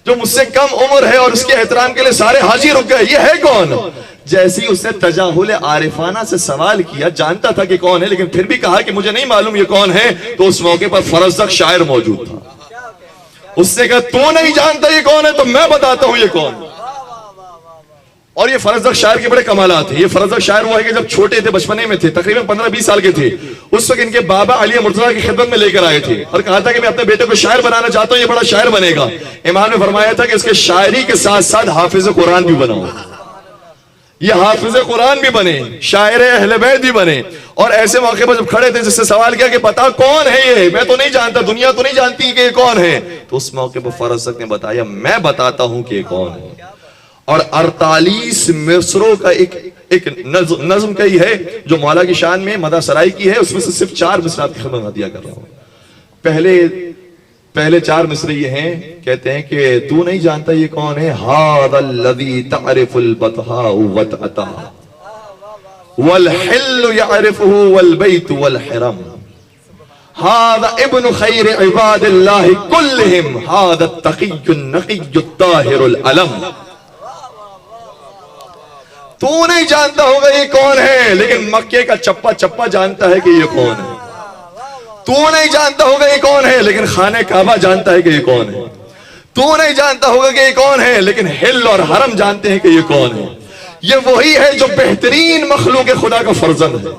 जो मुझसे कम उम्र है और उसके एहतराम के लिए सारे हाजी रुक गए, ये है कौन। जैसे ही उसने तजाहुल आरिफाना से सवाल किया, जानता था कि कौन है, लेकिन फिर भी कहा कि मुझे नहीं मालूम ये कौन है, तो उस मौके पर फरजदक शायर मौजूद था। उसने कहा तू नहीं जानता ये कौन है, तो मैं बताता हूं ये कौन। और ये फरजदक शायर के बड़े कमालात है। ये फरजदक शायर वो है कि जब छोटे थे, बचपने में थे, तकरीबन 15-20 साल के थे, उस वक्त इनके बाबा अली मुर्तजा की खिदमत में लेकर आए थे और कहा था कि मैं अपने बेटे को शायर बनाना चाहता हूं, ये बड़ा शायर बनेगा। इमाम ने फरमाया था कि इसके शायरी के साथ साथ हाफिज कुरान भी बनाओ, ये हाफिज कुरान भी बने, शायर अहले बैत भी बने। और ऐसे मौके पर जब खड़े थे, जिससे सवाल किया कि पता कौन है ये, मैं तो नहीं जानता, दुनिया तो नहीं जानती कि ये कौन है, तो उस मौके पर फरजदक ने बताया मैं बताता हूं कि ये कौन है। और 48 मिसरों का एक नज्म कही है जो मौला की शान में मदा सराई की है, उसमें से सिर्फ 4 मिसरात की खबर हदिया कर रहा हूं। पहले 4 मिसरे ये हैं, कहते हैं कि तू नहीं जानता ये कौन है, हादल्लज़ी तअरिफुल बतहा वतअता वल हिल्ल यअरिफुहु वल बैत वल हिरम, हादा इब्नु खैर इबादिल्लाहि कुल्लिहिम, हादा तक़ियुन नक़ियुत ताहिरुल अलम। तू नहीं जानता होगा ये कौन है, लेकिन मक्के का चप्पा चप्पा जानता है कि ये कौन है। तू नहीं जानता होगा ये कौन है, लेकिन खाने काबा जानता है कि ये कौन है। तू नहीं जानता होगा कि ये कौन है, लेकिन हिल और हरम जानते हैं कि ये कौन है। ये वही है जो बेहतरीन मखलूक खुदा का फर्जंद है,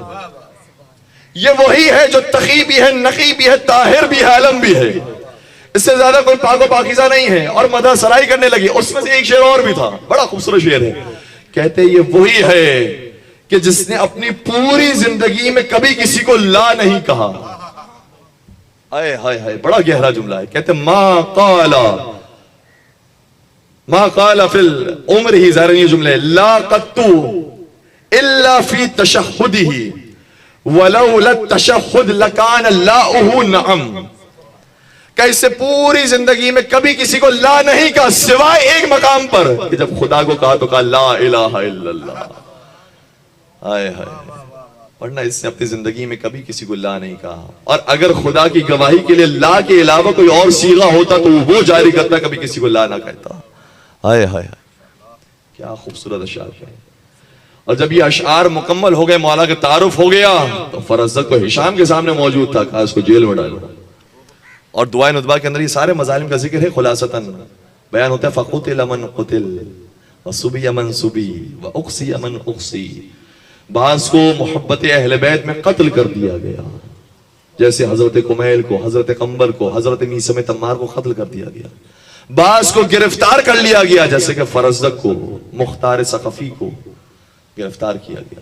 ये वही है जो तकी भी है, नकी भी है, ताहिर भी है, आलम भी है। इससे ज्यादा कोई पाको पाकीज़ा नहीं है। और मदा सराई करने लगी, उसमें से एक शेर और भी था, बड़ा खूबसूरत शेर है। कहते ये वही है कि जिसने अपनी पूरी जिंदगी में कभी किसी को ला नहीं कहा। आए हाय हाय, बड़ा गहरा जुमला है। कहते मा क़ाल फिल उम्र ही, ज़ाहिर ये जुमले, ला क़त्तु इल्ला फी तशहुदिही वलौ लतशहुद लकान लाउहु नअम। कैसे पूरी जिंदगी में कभी किसी को ला नहीं कहा सिवाय एक मकाम पर कि जब खुदा को कहा तो कहा ला इलाहा इल्लल्लाह। हाय हाय, वरना इससे अपनी जिंदगी में कभी किसी को ला नहीं कहा। और अगर खुदा की गवाही के लिए ला के अलावा कोई और सीगा होता तो वो जारी करता, कभी किसी को ला ना कहता। हाय हाय, क्या खूबसूरत अशार है। और जब ये अशार मुकम्मल हो गए, मौला का तारुफ हो गया, तो फरज़दक को हिशाम के सामने मौजूद था, कहा इसको जेल में डालो। और दुआए नुतबा के अंदर ये सारे मजालिम का जिक्र है, खुलासतन बयान होता है। फ़क़ुतिल मन क़ुतिल व सुबिय मन सुबी व उक़सिय मन उक़सी। बाज़ को मोहब्बत अहले बैत में कत्ल कर दिया गया, जैसे हजरत कुमैल को, हजरत कंबर को, हजरत मीसम तम्मार को कत्ल कर दिया गया। बाज़ को गिरफ्तार कर लिया गया, जैसे कि फरज़दक को, मुख्तार सक़फ़ी को गिरफ्तार किया गया।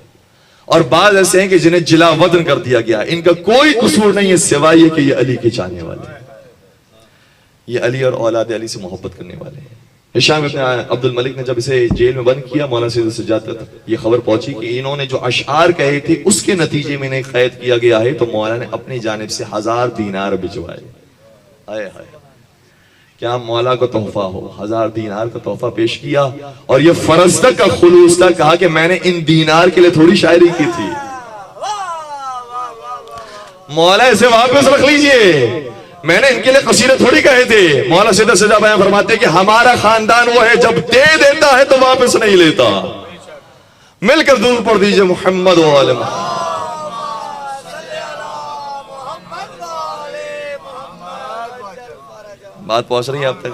और बाज़ ऐसे हैं कि जिन्हें जिला वदन कर दिया गया। इनका कोई कसूर नहीं है सिवाय ये कि ये अली के चाहने वाले हैं, ये अली और औलाद अली से मोहब्बत करने वाले हैं। हिशाम इब्न अब्दुल मलिक ने जब इसे जेल में बंद किया, मौलाना सैयद सज्जाद तक ये खबर पहुंची कि इन्होंने जो अशआर कहे थे उसके नतीजे में इन्हें कैद किया गया है, तो मौलाना ने अपनी जानिब से 1000 दीनार भिजवाए। हाय हाय, क्या मौला को तोहफा हो, 1000 दीनार का तोहफा पेश किया। और ये फरज़दक का खुलूस था, कहा कि मैंने इन दीनार के लिए थोड़ी शायरी की थी, मौला इसे वापस रख लीजिए, मैंने इनके लिए कसीदे थोड़ी कहे थे। मौला सीधा सीधा बयान फरमाते कि हमारा खानदान वो है जब दे देता है तो वापस नहीं लेता। मिलकर दूर पढ़ दीजिए मोहम्मद वाले बात पहुंच रही है आप तक।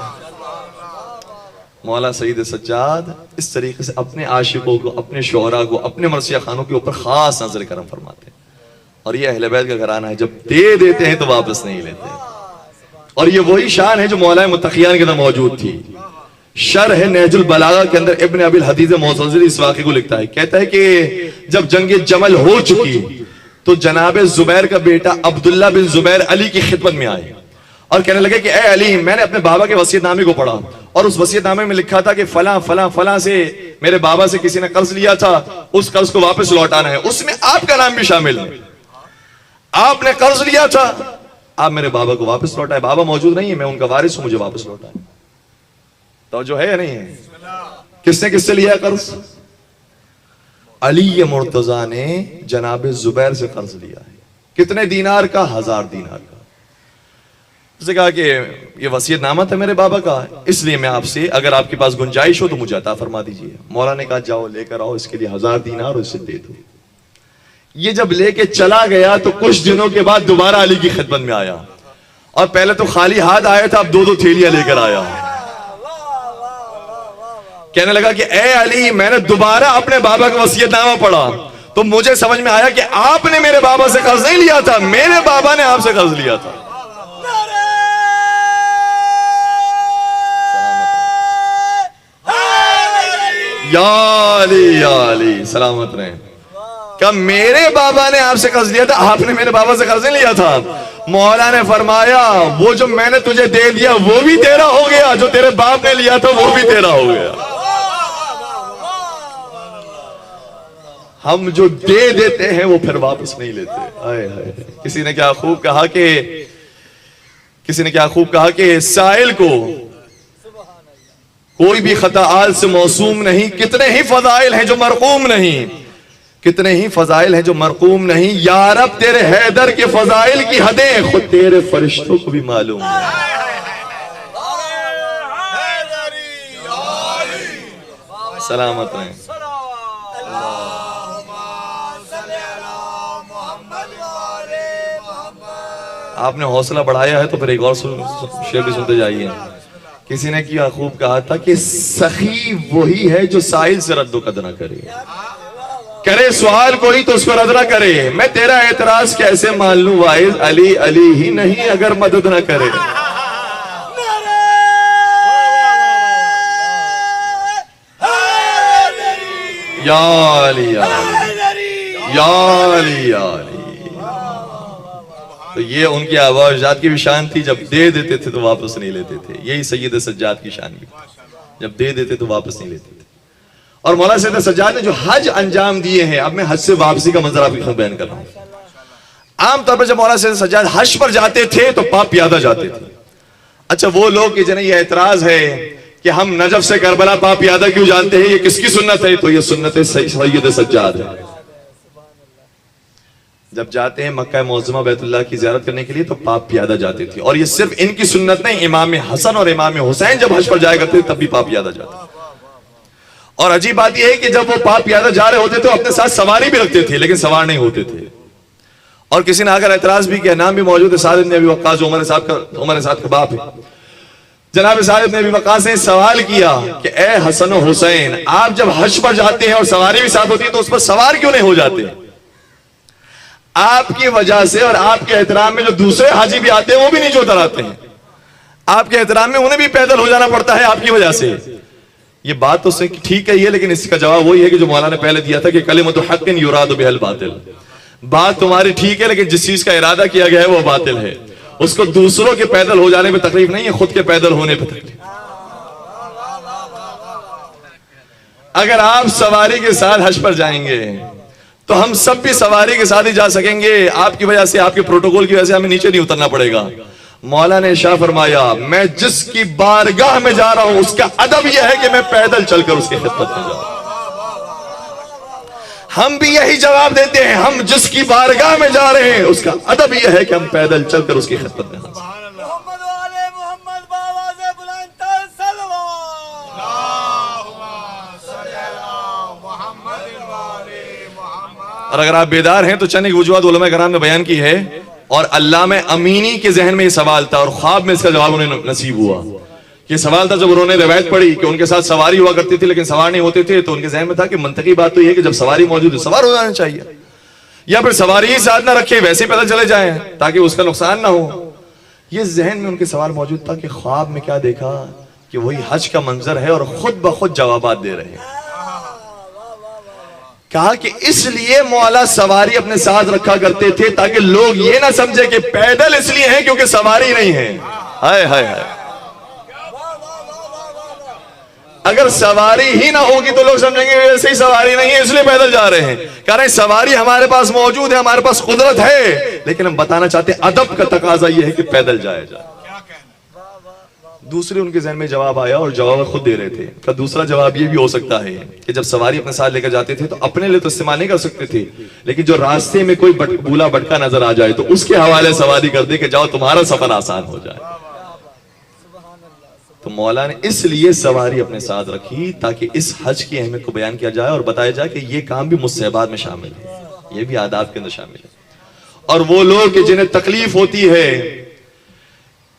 मौला सईद सज्जाद इस तरीके से अपने आशिकों को, अपने शोहरा को, अपने मरसिया खानों के ऊपर खास नजर करम फरमाते हैं। और ये अहले बैत का घराना है, जब दे देते हैं तो वापस नहीं लेते। और ये वही शान है जो मौला मुत्तकियान के अंदर मौजूद थी। शरह नहजुल बलागा के अंदर इब्न अबिल हदीज मुअत्तज़िली इस वाक़े को लिखता है, कहता है कि जब जंग जमल हो चुकी तो जनाब जुबैर का बेटा अब्दुल्ला बिन जुबैर अली की खिदमत में आए और कहने लगे कि ए अली, मैंने अपने बाबा के वसीयतनामे को पढ़ा और उस वसीयतनामे में लिखा था कि फला फला फला से मेरे बाबा से किसी ने कर्ज लिया था, उस कर्ज को वापस लौटाना है, उसमें आपका नाम भी शामिल है। आपने कर्ज लिया था, आप मेरे बाबा को वापस लौटाए। बाबा मौजूद नहीं है, मैं उनका वारिस हूं, मुझे वापस लौटाए। तो जो है या नहीं है? किसने किससे लिया कर्ज? अली मुर्तजा ने जनाब जुबैर से कर्ज लिया है। कितने दीनार का? 1000 दीनार का। उसने कहा कि ये वसीयतनामा था मेरे बाबा का, इसलिए मैं आपसे, अगर आपके पास गुंजाइश हो तो मुझे अता फरमा दीजिए। मौला ने कहा जाओ लेकर आओ, इसके लिए 1000 दीनार उसे दे दो। ये जब लेके चला गया तो कुछ दिनों के बाद दोबारा अली की खिदमत में आया और पहले तो खाली हाथ आया था, अब 2-2 थैलियां लेकर आया। कहने लगा कि ए अली, मैंने दोबारा अपने बाबा का वसीयतनामा पढ़ा तो मुझे समझ में आया कि आपने मेरे बाबा से कर्ज नहीं लिया था, मेरे बाबा ने आपसे कर्ज लिया था। या अली सलामत रहे। क्या मेरे बाबा ने आपसे कर्ज लिया था, आपने मेरे बाबा से कर्ज नहीं लिया था? मौला ने फरमाया वो जो मैंने तुझे दे दिया वो भी तेरा हो गया, जो तेरे बाप ने लिया था वो भी तेरा हो गया। हम जो दे देते हैं वो फिर वापस नहीं लेते। आए हाय, किसी ने क्या खूब कहा कि साइल को कोई भी खताआल से मौसूम नहीं, कितने ही फजाइल हैं जो मरकूम नहीं, कितने ही फजाइल हैं जो मरकूम नहीं। या रब तेरे हैदर के फजाइल की हदें खुद तेरे फरिश्तों को भी मालूम है। सलामत रहें। आपने हौसला बढ़ाया है तो फिर एक और शेर भी सुनते जाइए। किसी ने क्या खूब कहा था कि सखी वही है जो साहिल से रद्दो कद ना करे सवाल कोई तो उस पर रद्द ना करे। मैं तेरा एतराज कैसे मान लूं वाइज, अली अली ही नहीं अगर मदद ना करे। या अली या अली या अली या अली। तो ये उनकी आवाज़ की भी शान थी, जब दे देते थे तो वापस नहीं लेते थे। यही सैयद सज्जाद की शान भी। जब दे देते तो वापस नहीं लेते थे। और मौला सैयद सज्जाद ने जो हज अंजाम दिए हैं, अब मैं हज से वापसी का मंजर आपके साथ बयान कर रहा हूं। आमतौर पर जब मौला सैयद सज्जाद हज पर जाते थे तो पाप प्यादा जाते थे। अच्छा, वो लोग जिन्हें यह एतराज है कि हम नजफ से करबला पाप प्यादा क्यों जानते हैं, ये किसकी सुन्नत है, तो ये सुन्नत सैयद सज्जाद है। जब जाते हैं मक्का मुअज़्ज़मा बैतुल्लाह की ज़ियारत करने के लिए तो पाप प्यादा जाते थे। और ये सिर्फ इनकी सुन्नत नहीं, इमाम हसन और इमाम हुसैन जब हज पर जाया करते थे तब भी पाप प्यादा जाते। और अजीब बात यह है कि जब वो पाप प्यादा जा रहे होते तो अपने साथ सवारी भी रखते थे, लेकिन सवार नहीं होते थे। और किसी ने अगर एतराज भी किया, नाम भी मौजूद है साद इब्न अबी वक्कास, उमर साहब का बाप है, जनाब साद इब्न अबी वक्कास ने सवाल किया कि ए हसन और हुसैन, आप जब हज पर जाते हैं और सवारी भी साथ होती है तो उस पर सवार क्यों नहीं हो जाते? आपकी वजह से और आपके एहतराम में जो दूसरे हाजी भी आते हैं वो भी नीचे उतर आते हैं। आपके एहतराम में उन्हें भी पैदल हो जाना पड़ता है आपकी वजह से। ये बात तो ठीक है ये, लेकिन इसका जवाब वही है कि जो मौलाना ने पहले दिया था कि कलिमतु हक़्क़िन युरादु बिहिल बातिल। बात तुम्हारी ठीक है, लेकिन जिस चीज का इरादा किया गया है वो बातिल है। उसको दूसरों के पैदल हो जाने में तकलीफ नहीं है, खुद के पैदल होने पर तकलीफ। अगर आप सवारी के साथ हज पर जाएंगे तो हम सब भी सवारी के साथ ही जा सकेंगे। आपकी वजह से, आपके प्रोटोकॉल की वजह से हमें नीचे नहीं उतरना पड़ेगा। मौला ने शाह फरमाया, मैं जिसकी बारगाह में जा रहा हूं उसका अदब यह है कि मैं पैदल चलकर उसकी खिदमत में जाऊं। हम भी यही जवाब देते हैं, हम जिसकी बारगाह में जा रहे हैं उसका अदब यह है कि हम पैदल चलकर उसकी खिदमत में जाएं। और अगर आप बेदार हैं तो चंद वजूहात उलमा कराम ने बयान की है। और अल्लामा अमीनी के जहन में यह सवाल था और ख्वाब में इसका जवाब उन्हें नसीब हुआ। ये सवाल था जब उन्होंने रिवायत पढ़ी कि उनके साथ सवारी हुआ करती थी लेकिन सवार नहीं होते थे, तो उनके जहन में था कि मंतकी बात तो यह है कि जब सवारी मौजूद है सवार हो जाना चाहिए, या फिर सवारी ही साथ ना रखे वैसे पैदल चले जाएं ताकि उसका नुकसान ना हो। ये जहन में उनके सवाल मौजूद था कि ख्वाब में क्या देखा कि वही हज का मंजर है और खुद ब खुद जवाबात दे रहे हैं। कहा कि इसलिए मौला सवारी अपने साथ रखा करते थे ताकि लोग ये ना समझे कि पैदल इसलिए हैं क्योंकि सवारी नहीं है। हाय हाय हाय, अगर सवारी ही ना होगी तो लोग समझेंगे वैसे ही सवारी नहीं है इसलिए पैदल जा रहे हैं। कह रहे हैं सवारी हमारे पास मौजूद है, हमारे पास कुदरत है, लेकिन हम बताना चाहते हैं अदब का तकाजा यह है कि पैदल जाया जाए। दूसरे उनके जहन में जवाब आया और जवाब खुद दे रहे थे। का दूसरा जवाब ये भी हो सकता है कि जब सवारी अपने साथ लेकर जाते थे तो अपने लिए तो इस्तेमाल नहीं कर सकते थे, लेकिन जो रास्ते में कोई बूला भटका नजर आ जाए तो उसके हवाले सवारी कर दे कि जाओ तुम्हारा सफर आसान हो जाए। तो मौला ने इसलिए सवारी अपने साथ रखी ताकि इस हज की अहमियत को बयान किया जाए और बताया जाए कि ये काम भी मुस्तहबात में शामिल है, ये भी आदाब के अंदर शामिल है। और वो लोग जिन्हें तकलीफ होती है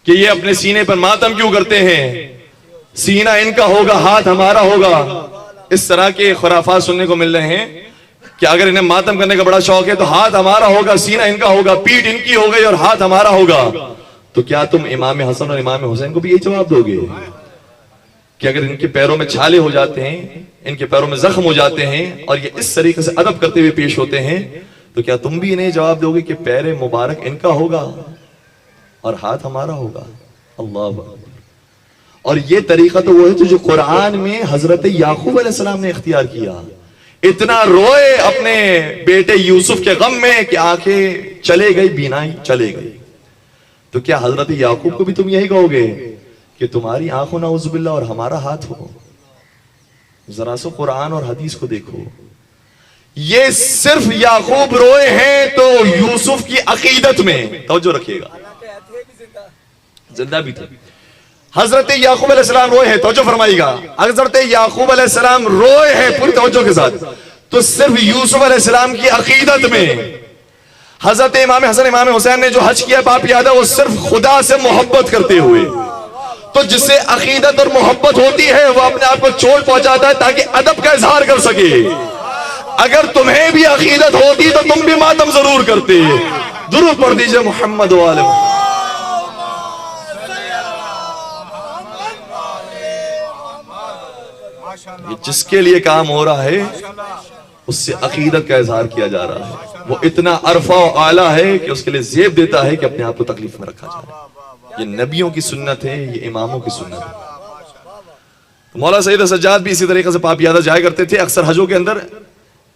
कि ये अपने सीने पर मातम क्यों करते हैं, सीना इनका होगा हाथ हमारा होगा, इस तरह के खुराफात सुनने को मिल रहे हैं कि अगर इन्हें मातम करने का बड़ा शौक है तो हाथ हमारा होगा, सीना इनका होगा, पीठ इनकी हो गई और हाथ हमारा होगा। तो क्या तुम इमाम हसन और इमाम हुसैन को भी यही जवाब दोगे कि अगर इनके पैरों में छाले हो जाते हैं, इनके पैरों में जख्म हो जाते हैं और ये इस तरीके से अदब करते हुए पेश होते हैं, तो क्या तुम भी इन्हें जवाब दोगे कि पैर मुबारक इनका होगा और हाथ हमारा होगा? अल्लाह अकबर। और ये तरीका तो वो है जो कुरान में हजरत याकूब अलैहिस्सलाम ने इख्तियार किया। इतना रोए अपने बेटे यूसुफ के गम में कि आंखें चले गई, बीनाई चले गई। तो क्या हजरत याकूब को भी तुम यही कहोगे कि तुम्हारी आंखों नाउजुबिल्लाह और हमारा हाथ हो? जरा सो कुरान और हदीस को देखो। ये सिर्फ याकूब रोए हैं तो यूसुफ की अकीदत में तवज्जो रखिएगा, जिंदा भी थे। हजरत याकूब अलैहिस्सलाम रोए हैं, तवज्जो फरमाइएगा। हजरत याकूब अलैहिस्सलाम रोए हैं पूरी तवज्जो के साथ, तो सिर्फ यूसुफ अलैहिस्सलाम की अकीदत में। हजरत इमाम हसन इमाम हुसैन ने जो हज किया पाप याद है, वो सिर्फ खुदा से मोहब्बत करते हुए। तो जिससे अकीदत और मोहब्बत होती है वो अपने आप को चोट पहुंचाता है ताकि अदब का इजहार कर सके। अगर तुम्हें भी अकीदत होती तो तुम भी मातम जरूर करते। दुरूद पढ़ दीजिए मोहम्मद वाले। जिसके लिए काम हो रहा है उससे अकीदत का इजहार किया जा रहा है, वो इतना अरफा और आला है कि उसके लिए जेब देता है कि अपने आप को तकलीफ में रखा जाए। ये नबियों की सुन्नत है, ये इमामों की सुन्नत है। मौला सईद सज्जाद भी इसी तरीके से पापियादा जाया करते थे अक्सर हजों के अंदर,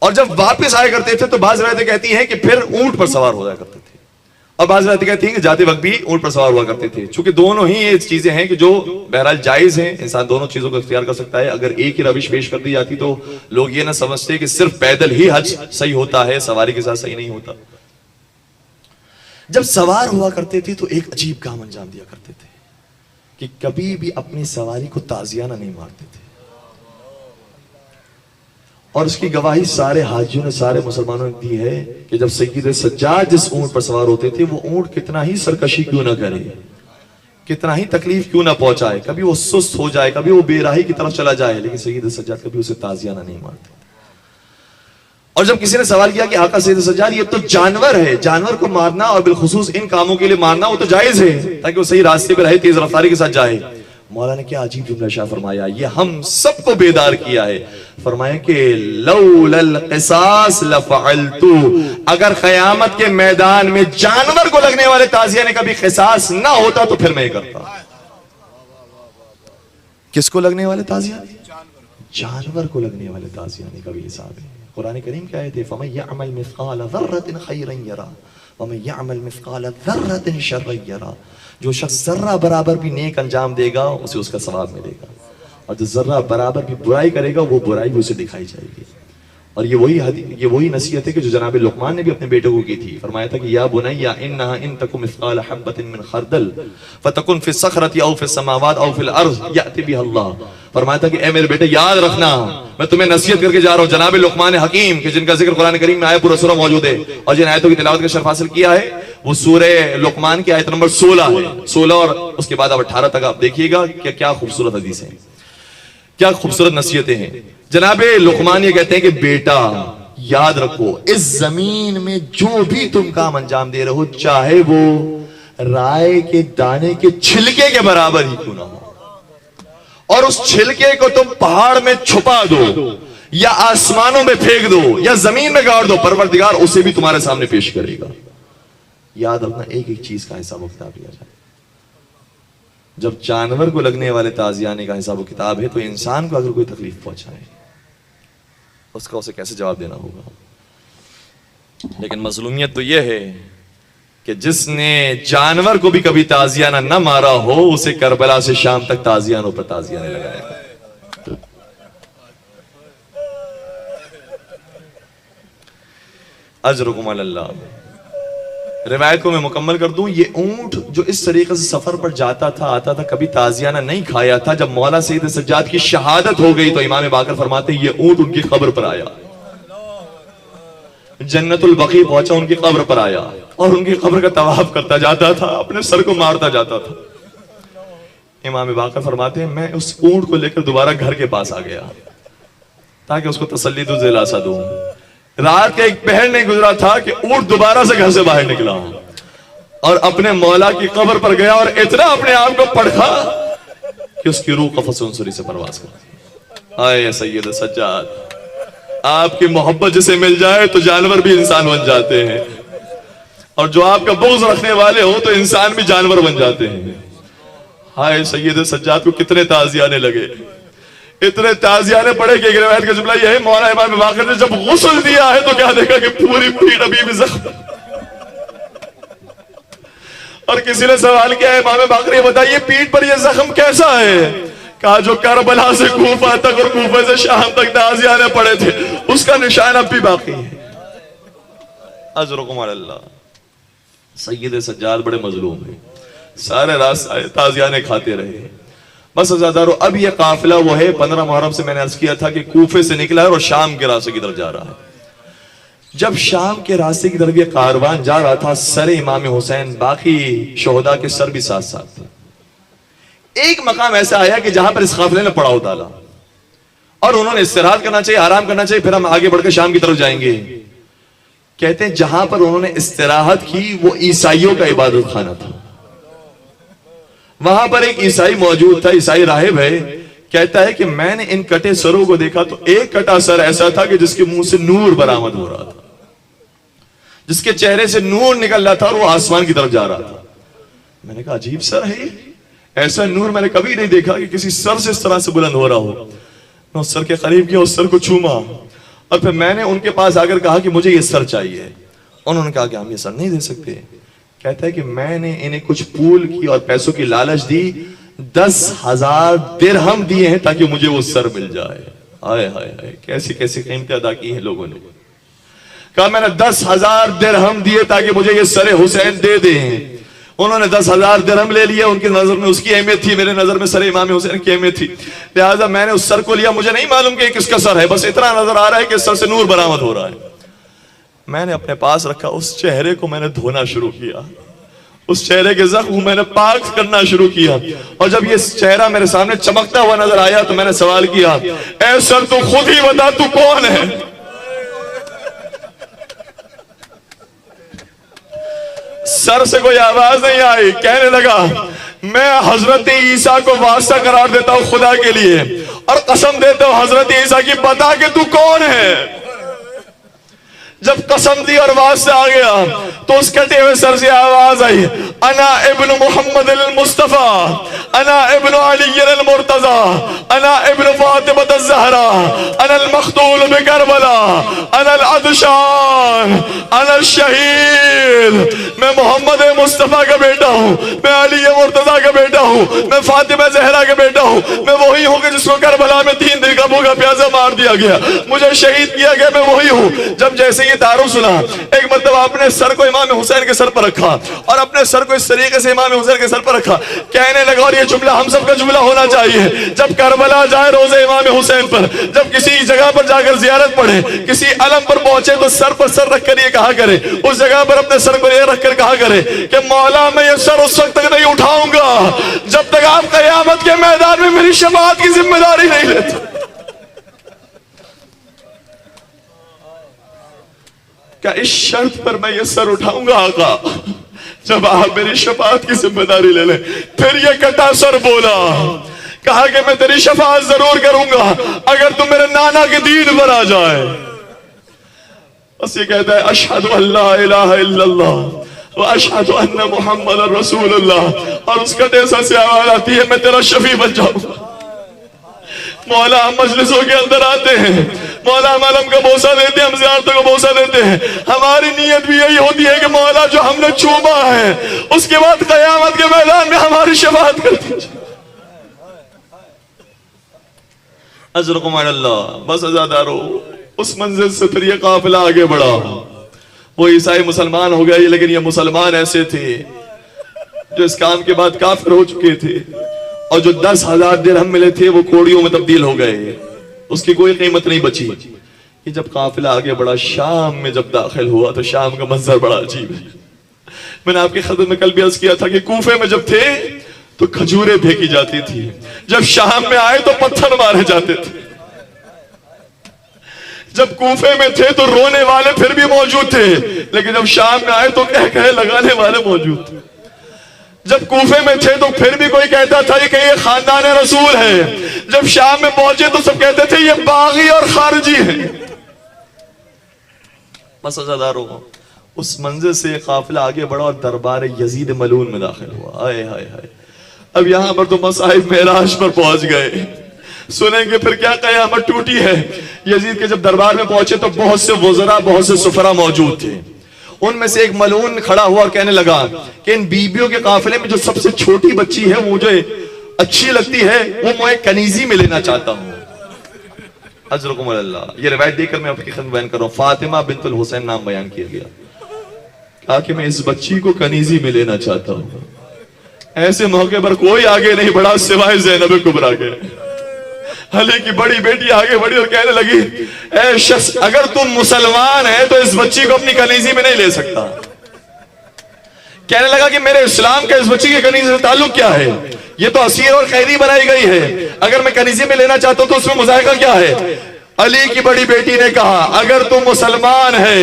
और जब वापस आया करते थे तो बाज़ रिवायतें कहती हैं कि फिर ऊंट पर सवार हो जाया करते थे, और बाज़ रिवायतें कहती हैं कि जाते वक्त भी ऊंट पर सवार हुआ करते थे। चूंकि दोनों ही ये चीजें हैं कि जो बहरहाल जायज हैं, इंसान दोनों चीजों को इख्तियार कर सकता है। अगर एक ही रविश पेश कर दी जाती तो लोग ये ना समझते कि सिर्फ पैदल ही हज सही होता है, सवारी के साथ सही नहीं होता। जब सवार हुआ करते थे तो एक अजीब काम अंजाम दिया करते थे कि कभी भी अपनी सवारी को ताजियाना नहीं मारते थे, और उसकी गवाही सारे हाजियों ने, सारे मुसलमानों ने दी है कि जब सैयद सज्जाद जिस ऊंट पर सवार होते थे, वो ऊंट कितना ही सरकशी क्यों ना करे, कितना ही तकलीफ क्यों ना पहुंचाए, कभी वो सुस्त हो जाए, कभी वो बेराही की तरफ चला जाए, लेकिन सैयद सज्जाद कभी उसे ताजियाना नहीं मारते। और जब किसी ने सवाल किया कि आका सैयद सज्जाद ये तो जानवर है, जानवर को मारना और बिलखुसूस इन कामों के लिए मारना वो तो जायज है ताकि वो सही रास्ते पर रहे, तेज रफ्तारी के साथ जाए। मौला ने क्या अजीब जुमला शाह फरमाया, ये हम सबको बेदार किया है। फरमाया कि लौलल क़िसास लफ़अलतु, अगर क़यामत के मैदान में जानवर को लगने वाले ताज़ियाने का भी क़िसास ना होता तो फिर मैं करता। किसको लगने वाले ताज़ियाने? जानवर को लगने वाले ताज़ियाने का भी हिसाब है। कुरान करीम क्या है, फमन यअमल मिस्क़ाल ज़र्रतिन खैरन यरा वमन यअमल मिस्क़ाल ज़र्रतिन शर्रन यरा। जो शख्स जर्रा बराबर भी नेक अंजाम देगा उसे उसका सवाब मिलेगा, और जो जर्रा बराबर भी बुराई करेगा वो बुराई भी उसे दिखाई जाएगी। और ये वही नसीहत है कि जो जनाब लुक़मान ने भी अपने बेटे को की थी। फरमाया था कि या बुनय्या इन्नहा इन तकु मिस्क़ाल हब्बतिन मिन खरदल फतकुन फिस सखरति औ फिस समावात औ फिल अर्ज़ याति बिहा अल्लाह। फरमाया था कि ए मेरे बेटे याद रखना, मैं तुम्हें नसीहत करके जा रहा हूँ। जनाब लुक़मान हकीम के जिनका जिक्र कुरान करीम में आया, पूरा सूरा मौजूद है, और जिन आयतों की तिलावत का शर्फ हासिल किया है वो सूरह लुक़मान की आयत नंबर 16 है। 16 और उसके बाद अब 18 तक आप देखिएगा कि क्या खूबसूरत हदीस है, क्या खूबसूरत नसीहतें हैं। जनाब लुक़मान ये कहते हैं कि बेटा याद रखो, इस जमीन में जो भी तुम काम अंजाम दे रहे हो, चाहे वो राय के दाने के छिलके के बराबर ही क्यों ना हो, और उस छिलके को तुम पहाड़ में छुपा दो या आसमानों में फेंक दो या जमीन में गाड़ दो, परवरदिगार उसे भी तुम्हारे सामने पेश करेगा। याद रखना, एक एक चीज का हिसाब किताब लिया जाए। जब जानवर को लगने वाले ताजियाने का हिसाब किताब है, तो इंसान को अगर कोई तकलीफ पहुंचाए उसका उसे कैसे जवाब देना होगा। लेकिन मजलूमियत तो यह है कि जिसने जानवर को भी कभी ताजियाना न मारा हो, उसे करबला से शाम तक ताजियानों पर ताजियाने लगाएगा। अजरुकुम अल्लाह। रिवायत को मैं मुकम्मल कर दूं, ये ऊंट जो इस तरीके से सफर पर जाता था, आता था, कभी ताजियाना नहीं खाया था। जब मौला सईद सज्जाद की शहादत हो गई तो इमाम बाकर फरमाते ये ऊंट उनकी कब्र पर आया, जन्नतुल बकी पहुंचा, उनकी कब्र पर आया और उनकी कब्र का तवाफ करता जाता था, अपने सर को मारता जाता था। इमाम बाकर फरमाते हैं मैं उस ऊंट को लेकर दोबारा घर के पास आ गया ताकि उसको तसल्ली तो दिलासा दूं। रात का एक पहर नहीं गुजरा था कि ऊंट दोबारा से घर से बाहर निकला और अपने मौला की कब्र पर गया और इतना अपने आप को पढ़ा कि उसकी रूह कफ़स उनसुरी से परवास कर। आए सैयद सज्जाद, आपकी मोहब्बत जिसे मिल जाए तो जानवर भी इंसान बन जाते हैं, और जो आपका बुग़्ज़ रखने वाले हो तो इंसान भी जानवर बन जाते हैं। हाय सैयद सज्जाद को कितने ताज़ियाने लगे, इतने ताज़ियाने पड़े कि एक रिवायत का जुमला यह है, मौला इमाम बाकर ने जब गुस्ल दिया है तो क्या देखा कि पूरी पीठ अभी भी जख्म। और किसी ने सवाल किया है इमाम बाकर ये बताइए पीठ पर यह जख्म कैसा है? कहा जो करबला से कूफा तक और कूफे से शाम तक ताज़ियाने पड़े थे उसका निशान अब भी बाकी है। अजरुकुम अल्लाह। सैयद सज्जाद बड़े मजलूम है, सारे रास्ते ताज़ियाने खाते रहे। बस अज़ादारो, अब यह काफिला वो है 15 मुहर्रम से मैंने अर्ज किया था कि कूफे से निकला है और शाम के रास्ते की तरफ जा रहा है। जब शाम के रास्ते की तरफ यह कारवान जा रहा था, सर इमाम हुसैन बाकी शोहदा के सर भी साथ साथ थे। एक मकाम ऐसा आया कि जहां पर इस काफिले ने पड़ाव डाला और उन्होंने इस्तिराहत करना चाहिए, आराम करना चाहिए, फिर हम आगे बढ़कर शाम की तरफ जाएंगे। कहते हैं जहां पर उन्होंने इस्तिराहत की वो ईसाइयों का इबादत खाना था। वहां पर एक ईसाई मौजूद था, ईसाई राहिब है। कहता है कि मैंने इन कटे सरों को देखा तो एक कटा सर ऐसा था कि जिसके मुंह से नूर बरामद हो रहा था, जिसके चेहरे से नूर निकल रहा था और वो आसमान की तरफ जा रहा था। मैंने कहा अजीब सर है। ऐसा नूर मैंने कभी नहीं देखा कि किसी सर से इस तरह से बुलंद हो रहा हो। मैं उस सर के करीब गया, उस सर को छूमा और फिर मैंने उनके पास आकर कहा कि मुझे ये सर चाहिए। उन्होंने कहा कि हम ये सर नहीं दे सकते। कहता है कि मैंने इन्हें कुछ फूल की और पैसों की लालच दी, 10,000 दिरहम दिए हैं ताकि मुझे वो सर मिल जाए। हाय हाय हाय, कैसी कैसी कीमतें अदा की हैं लोगों ने। कहा मैंने 10,000 दिरहम दिए ताकि मुझे ये सर हुसैन दे दें। उन्होंने 10,000 दिरहम ले लिया, उनकी नजर में उसकी अहमियत थी, मेरे नजर में सर इमाम हुसैन की अहमियत थी, लिहाजा मैंने उस सर को लिया। मुझे नहीं मालूम कि किसका सर है, बस इतना नजर आ रहा है कि इस सर से नूर बरामद हो रहा है। मैंने अपने पास रखा, उस चेहरे को मैंने धोना शुरू किया, उस चेहरे के जख्म मैंने पाक करना शुरू किया। और जब ये चेहरा मेरे सामने चमकता हुआ नजर आया तो मैंने सवाल किया, ऐ सर तू खुद ही बता तू कौन है। सर से कोई आवाज नहीं आई। कहने लगा मैं हजरत ईसा को वास्ता करार देता हूं खुदा के लिए और कसम देता हूं हजरत ईसा की, बता के तू कौन है। जब कसम दी और वास्ता आ गया तो उस कटे हुए सर से आवाज आई, अना इब्न मुहम्मद अल मुस्तफा, अना इब्न अली अल मुर्तजा, अना इब्न फातिमा अल ज़हरा, अना अल मख्तूल बि करबला, अना अल अदशान, अना अल शहीद। मैं मोहम्मद मुस्तफा का बेटा हूँ, मैं अली मुर्तजा का बेटा हूँ, मैं फातिमा ज़हरा का बेटा हूँ, मैं वही हूँ कि जिसको करबला में 3 दिन का भूखा प्यासा मार दिया गया, मुझे शहीद किया गया, मैं वही हूँ। जब जैसे ये तारुफ सुना, एक मतलब आपने सर को इमाम हुसैन के सर पर रखा और अपने सर को इस तरीके से इमाम हुसैन के सर पर रखा। कहने लगा, और ये जुमला हम सब का जुमला होना चाहिए, जब करबला जाए रोजे इमाम हुसैन पर, जब किसी जगह पर जाकर जियारत पढ़े, किसी अलम पर पहुंचे तो सर पर सर रखकर ये कहा करे, उस जगह पर अपने सर को ये रखकर कहा करे कि मौला मैं ये सर उस वक्त तक नहीं उठाऊंगा जब तक आप कयामत के मैदान में मेरी शफाअत की जिम्मेदारी नहीं लेते। क्या इस शर्त पर मैं ये सर उठाऊंगा आका जब आप मेरी शफाअत की जिम्मेदारी ले लें। फिर ये कटा सर बोला, कहा कि मैं तेरी शफाअत जरूर करूंगा अगर तुम मेरे नाना के दीन पर आ जाए। बस ये कहता है अशहदु अल्ला इलाहा इल्लल्लाह व अशहदु अन्ना मुहम्मदुर रसूलुल्लाह, और उस कटे सर से आवाज आती है मैं तेरा शफी बन जाऊंगा। मौला हम मजलिसों के अंदर आते हैं, मौला हम अलम का बोसा देते हैं, हम ज़ियारतों का बोसा देते हैं, हमारी नीयत भी यही होती है कि मौला जो हमने चूमा है उसके बाद कयामत के मैदान में हमारी शफाअत कर दीजिए। अजरकुम अल्लाह। बस अज़ादारो, उस मंजिल से फिर ये काफिला आगे बढ़ा। वो ईसाई मुसलमान हो गए, लेकिन ये मुसलमान ऐसे थे जो इस काम के बाद काफिर हो चुके थे, और जो 10,000 दिरहम मिले थे वो कोड़ियों में तब्दील हो गए, उसकी कोई कीमत नहीं बची। ये जब काफिला आगे बढ़ा, शाम में जब दाखिल हुआ तो शाम का मंजर बड़ा अजीब है। मैंने आपकी खिदमत में कल भी अर्ज किया था कि कूफे में जब थे तो खजूरें फेंकी जाती थी, जब शाम में आए तो पत्थर मारे जाते थे। जब कूफे में थे तो रोने वाले फिर भी मौजूद थे, लेकिन जब शाम में आए तो कह कहे लगाने वाले मौजूद थे। जब कूफे में थे तो फिर भी कोई कहता था कि ये खानदान रसूल है, जब शाम में पहुंचे तो सब कहते थे ये बागी और खारजी है। बस अज़ादारों, उस मंजिल से काफिला आगे बढ़ा और दरबार यजीद मलून में दाखिल हुआ। आए हाय हाय, अब यहां पर तो मसाहिब मेराज पर पहुंच गए। सुनेंगे फिर क्या कयामत टूटी है। यजीद के जब दरबार में पहुंचे तो बहुत से वज़रा, बहुत से सुफरा मौजूद थे। उनमें से एक मलून खड़ा हुआ और कहने लगा कि इन बीबियों के काफिले में जो सबसे छोटी बच्ची है वो मुझे अच्छी लगती है, वो मैं कनीजी में लेना चाहता हूँ। अजरकुम अल्लाह। ये रिवायत देकर मैं आपकी खिदमत बयान कर रहा हूँ। फातिमा बिन्तुल हुसैन नाम बयान किया गया, कहा कि मैं इस बच्ची को कनीजी में लेना चाहता हूँ। ऐसे मौके पर कोई आगे नहीं बढ़ा सिवाय ज़ैनब कुबरा के। अली की बड़ी बेटी आगे बढ़ी और कहने लगी, ऐ शख्स, अगर तुम मुसलमान है तो इस बच्ची को अपनी कनीजी में नहीं ले सकता। कहने लगा कि मेरे इस्लाम का इस बच्ची के कनीजी से ताल्लुक क्या है? ये तो असीर और कैदी बनाई गई है, अगर मैं कनीजी में लेना चाहता हूं तो उसमें मुजाहिका क्या है? अली की बड़ी बेटी ने कहा, अगर तू मुसलमान है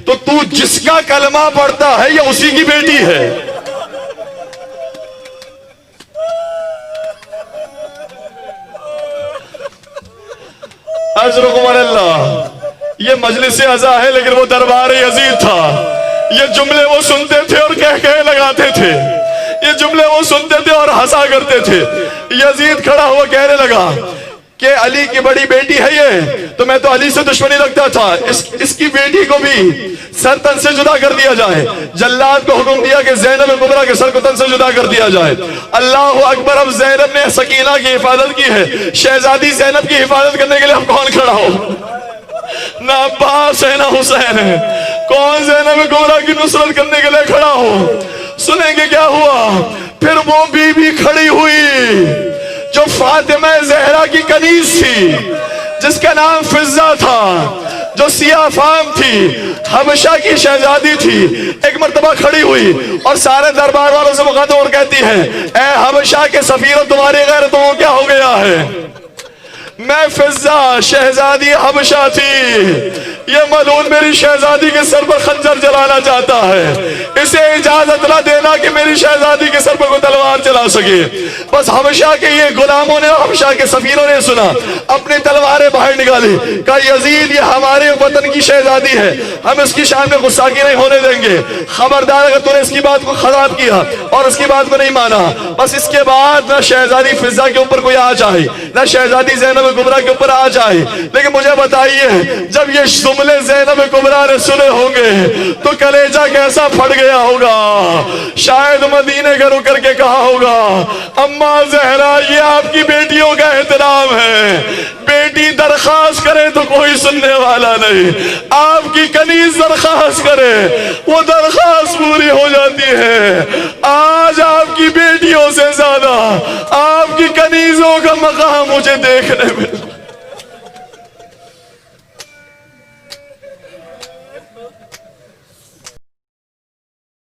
तो तू जिसका कलमा पढ़ता है ये उसी की बेटी है। अल्लाह। ये मजलिस अज़ा है लेकिन वो दरबार यजीद था। ये जुमले वो सुनते थे और कह लगाते थे ये जुमले वो सुनते थे और हंसा करते थे। यजीद खड़ा हुआ कहने लगा कि अली की बड़ी बेटी है ये, तो मैं तो अली से दुश्मनी रखता था, इसकी बेटी को भी सर तन से जुदा कर दिया जाए। जल्लाद को हुक्म दिया कि ज़ैनब कुबरा के सर को तन से जुदा कर दिया जाए। अल्लाह अकबर। अब ज़ैनब ने सकीना की हिफाजत की है, शहजादी ज़ैनब की हिफाजत करने के लिए अब कौन खड़ा हो? ना अब्बास है ना हुसैन है, कौन ज़ैनब कुबरा की नुसरत करने के लिए खड़ा हो? सुनेंगे क्या हुआ। फिर वो बीबी खड़ी हुई जो फातिमा ज़हरा की कनीज थी, जिसका नाम फिज़्ज़ा था, जो सिया फाम थी, हबशा की शहजादी थी। एक मर्तबा खड़ी हुई और सारे दरबार वालों से मुखातिब और कहती है, ए हबशा के सफीरों, तुम्हारी गैरतों को क्या हो गया है? मैं फिज़्ज़ा शहजादी हबशा थी, ये मलून मेरी शहजादी के सर पर खंजर जलाना चाहता है, इसे इजाजत ना देना कि मेरी शहजादी के सर पर कोई तलवार चला सके। बस हबशा के ये गुलामों ने, हबशा के सफीरों ने सुना, अपनी तलवारें बाहर निकाली, कहा यजीद ये हमारे वतन की शहजादी है, हम इसकी शान में गुस्ताखी नहीं होने देंगे। खबरदार अगर तूने इसकी बात को खराब किया और इसकी बात को नहीं माना, बस इसके बाद ना शहजादी फिज़्ज़ा के ऊपर कोई आ जाए, ना शहजादी ज़ैनब कुबरा के ऊपर आ जाए। लेकिन मुझे बताइए, जब ये जुमले ज़ैनब कुबरा ने सुने होंगे तो कलेजा कैसा फट गया होगा। शायद मदीने के रुक करके कहा होगा, अम्मा ज़हरा ये आपकी बेटियों का एहतराम है, बेटी दरखास्त करे तो कोई सुनने वाला नहीं, आपकी कनीज दरखास्त करे वो दरखास्त पूरी हो जाती है। आज आपकी बेटियों से ज्यादा आपकी कनीजों का मकाम मुझे देखने में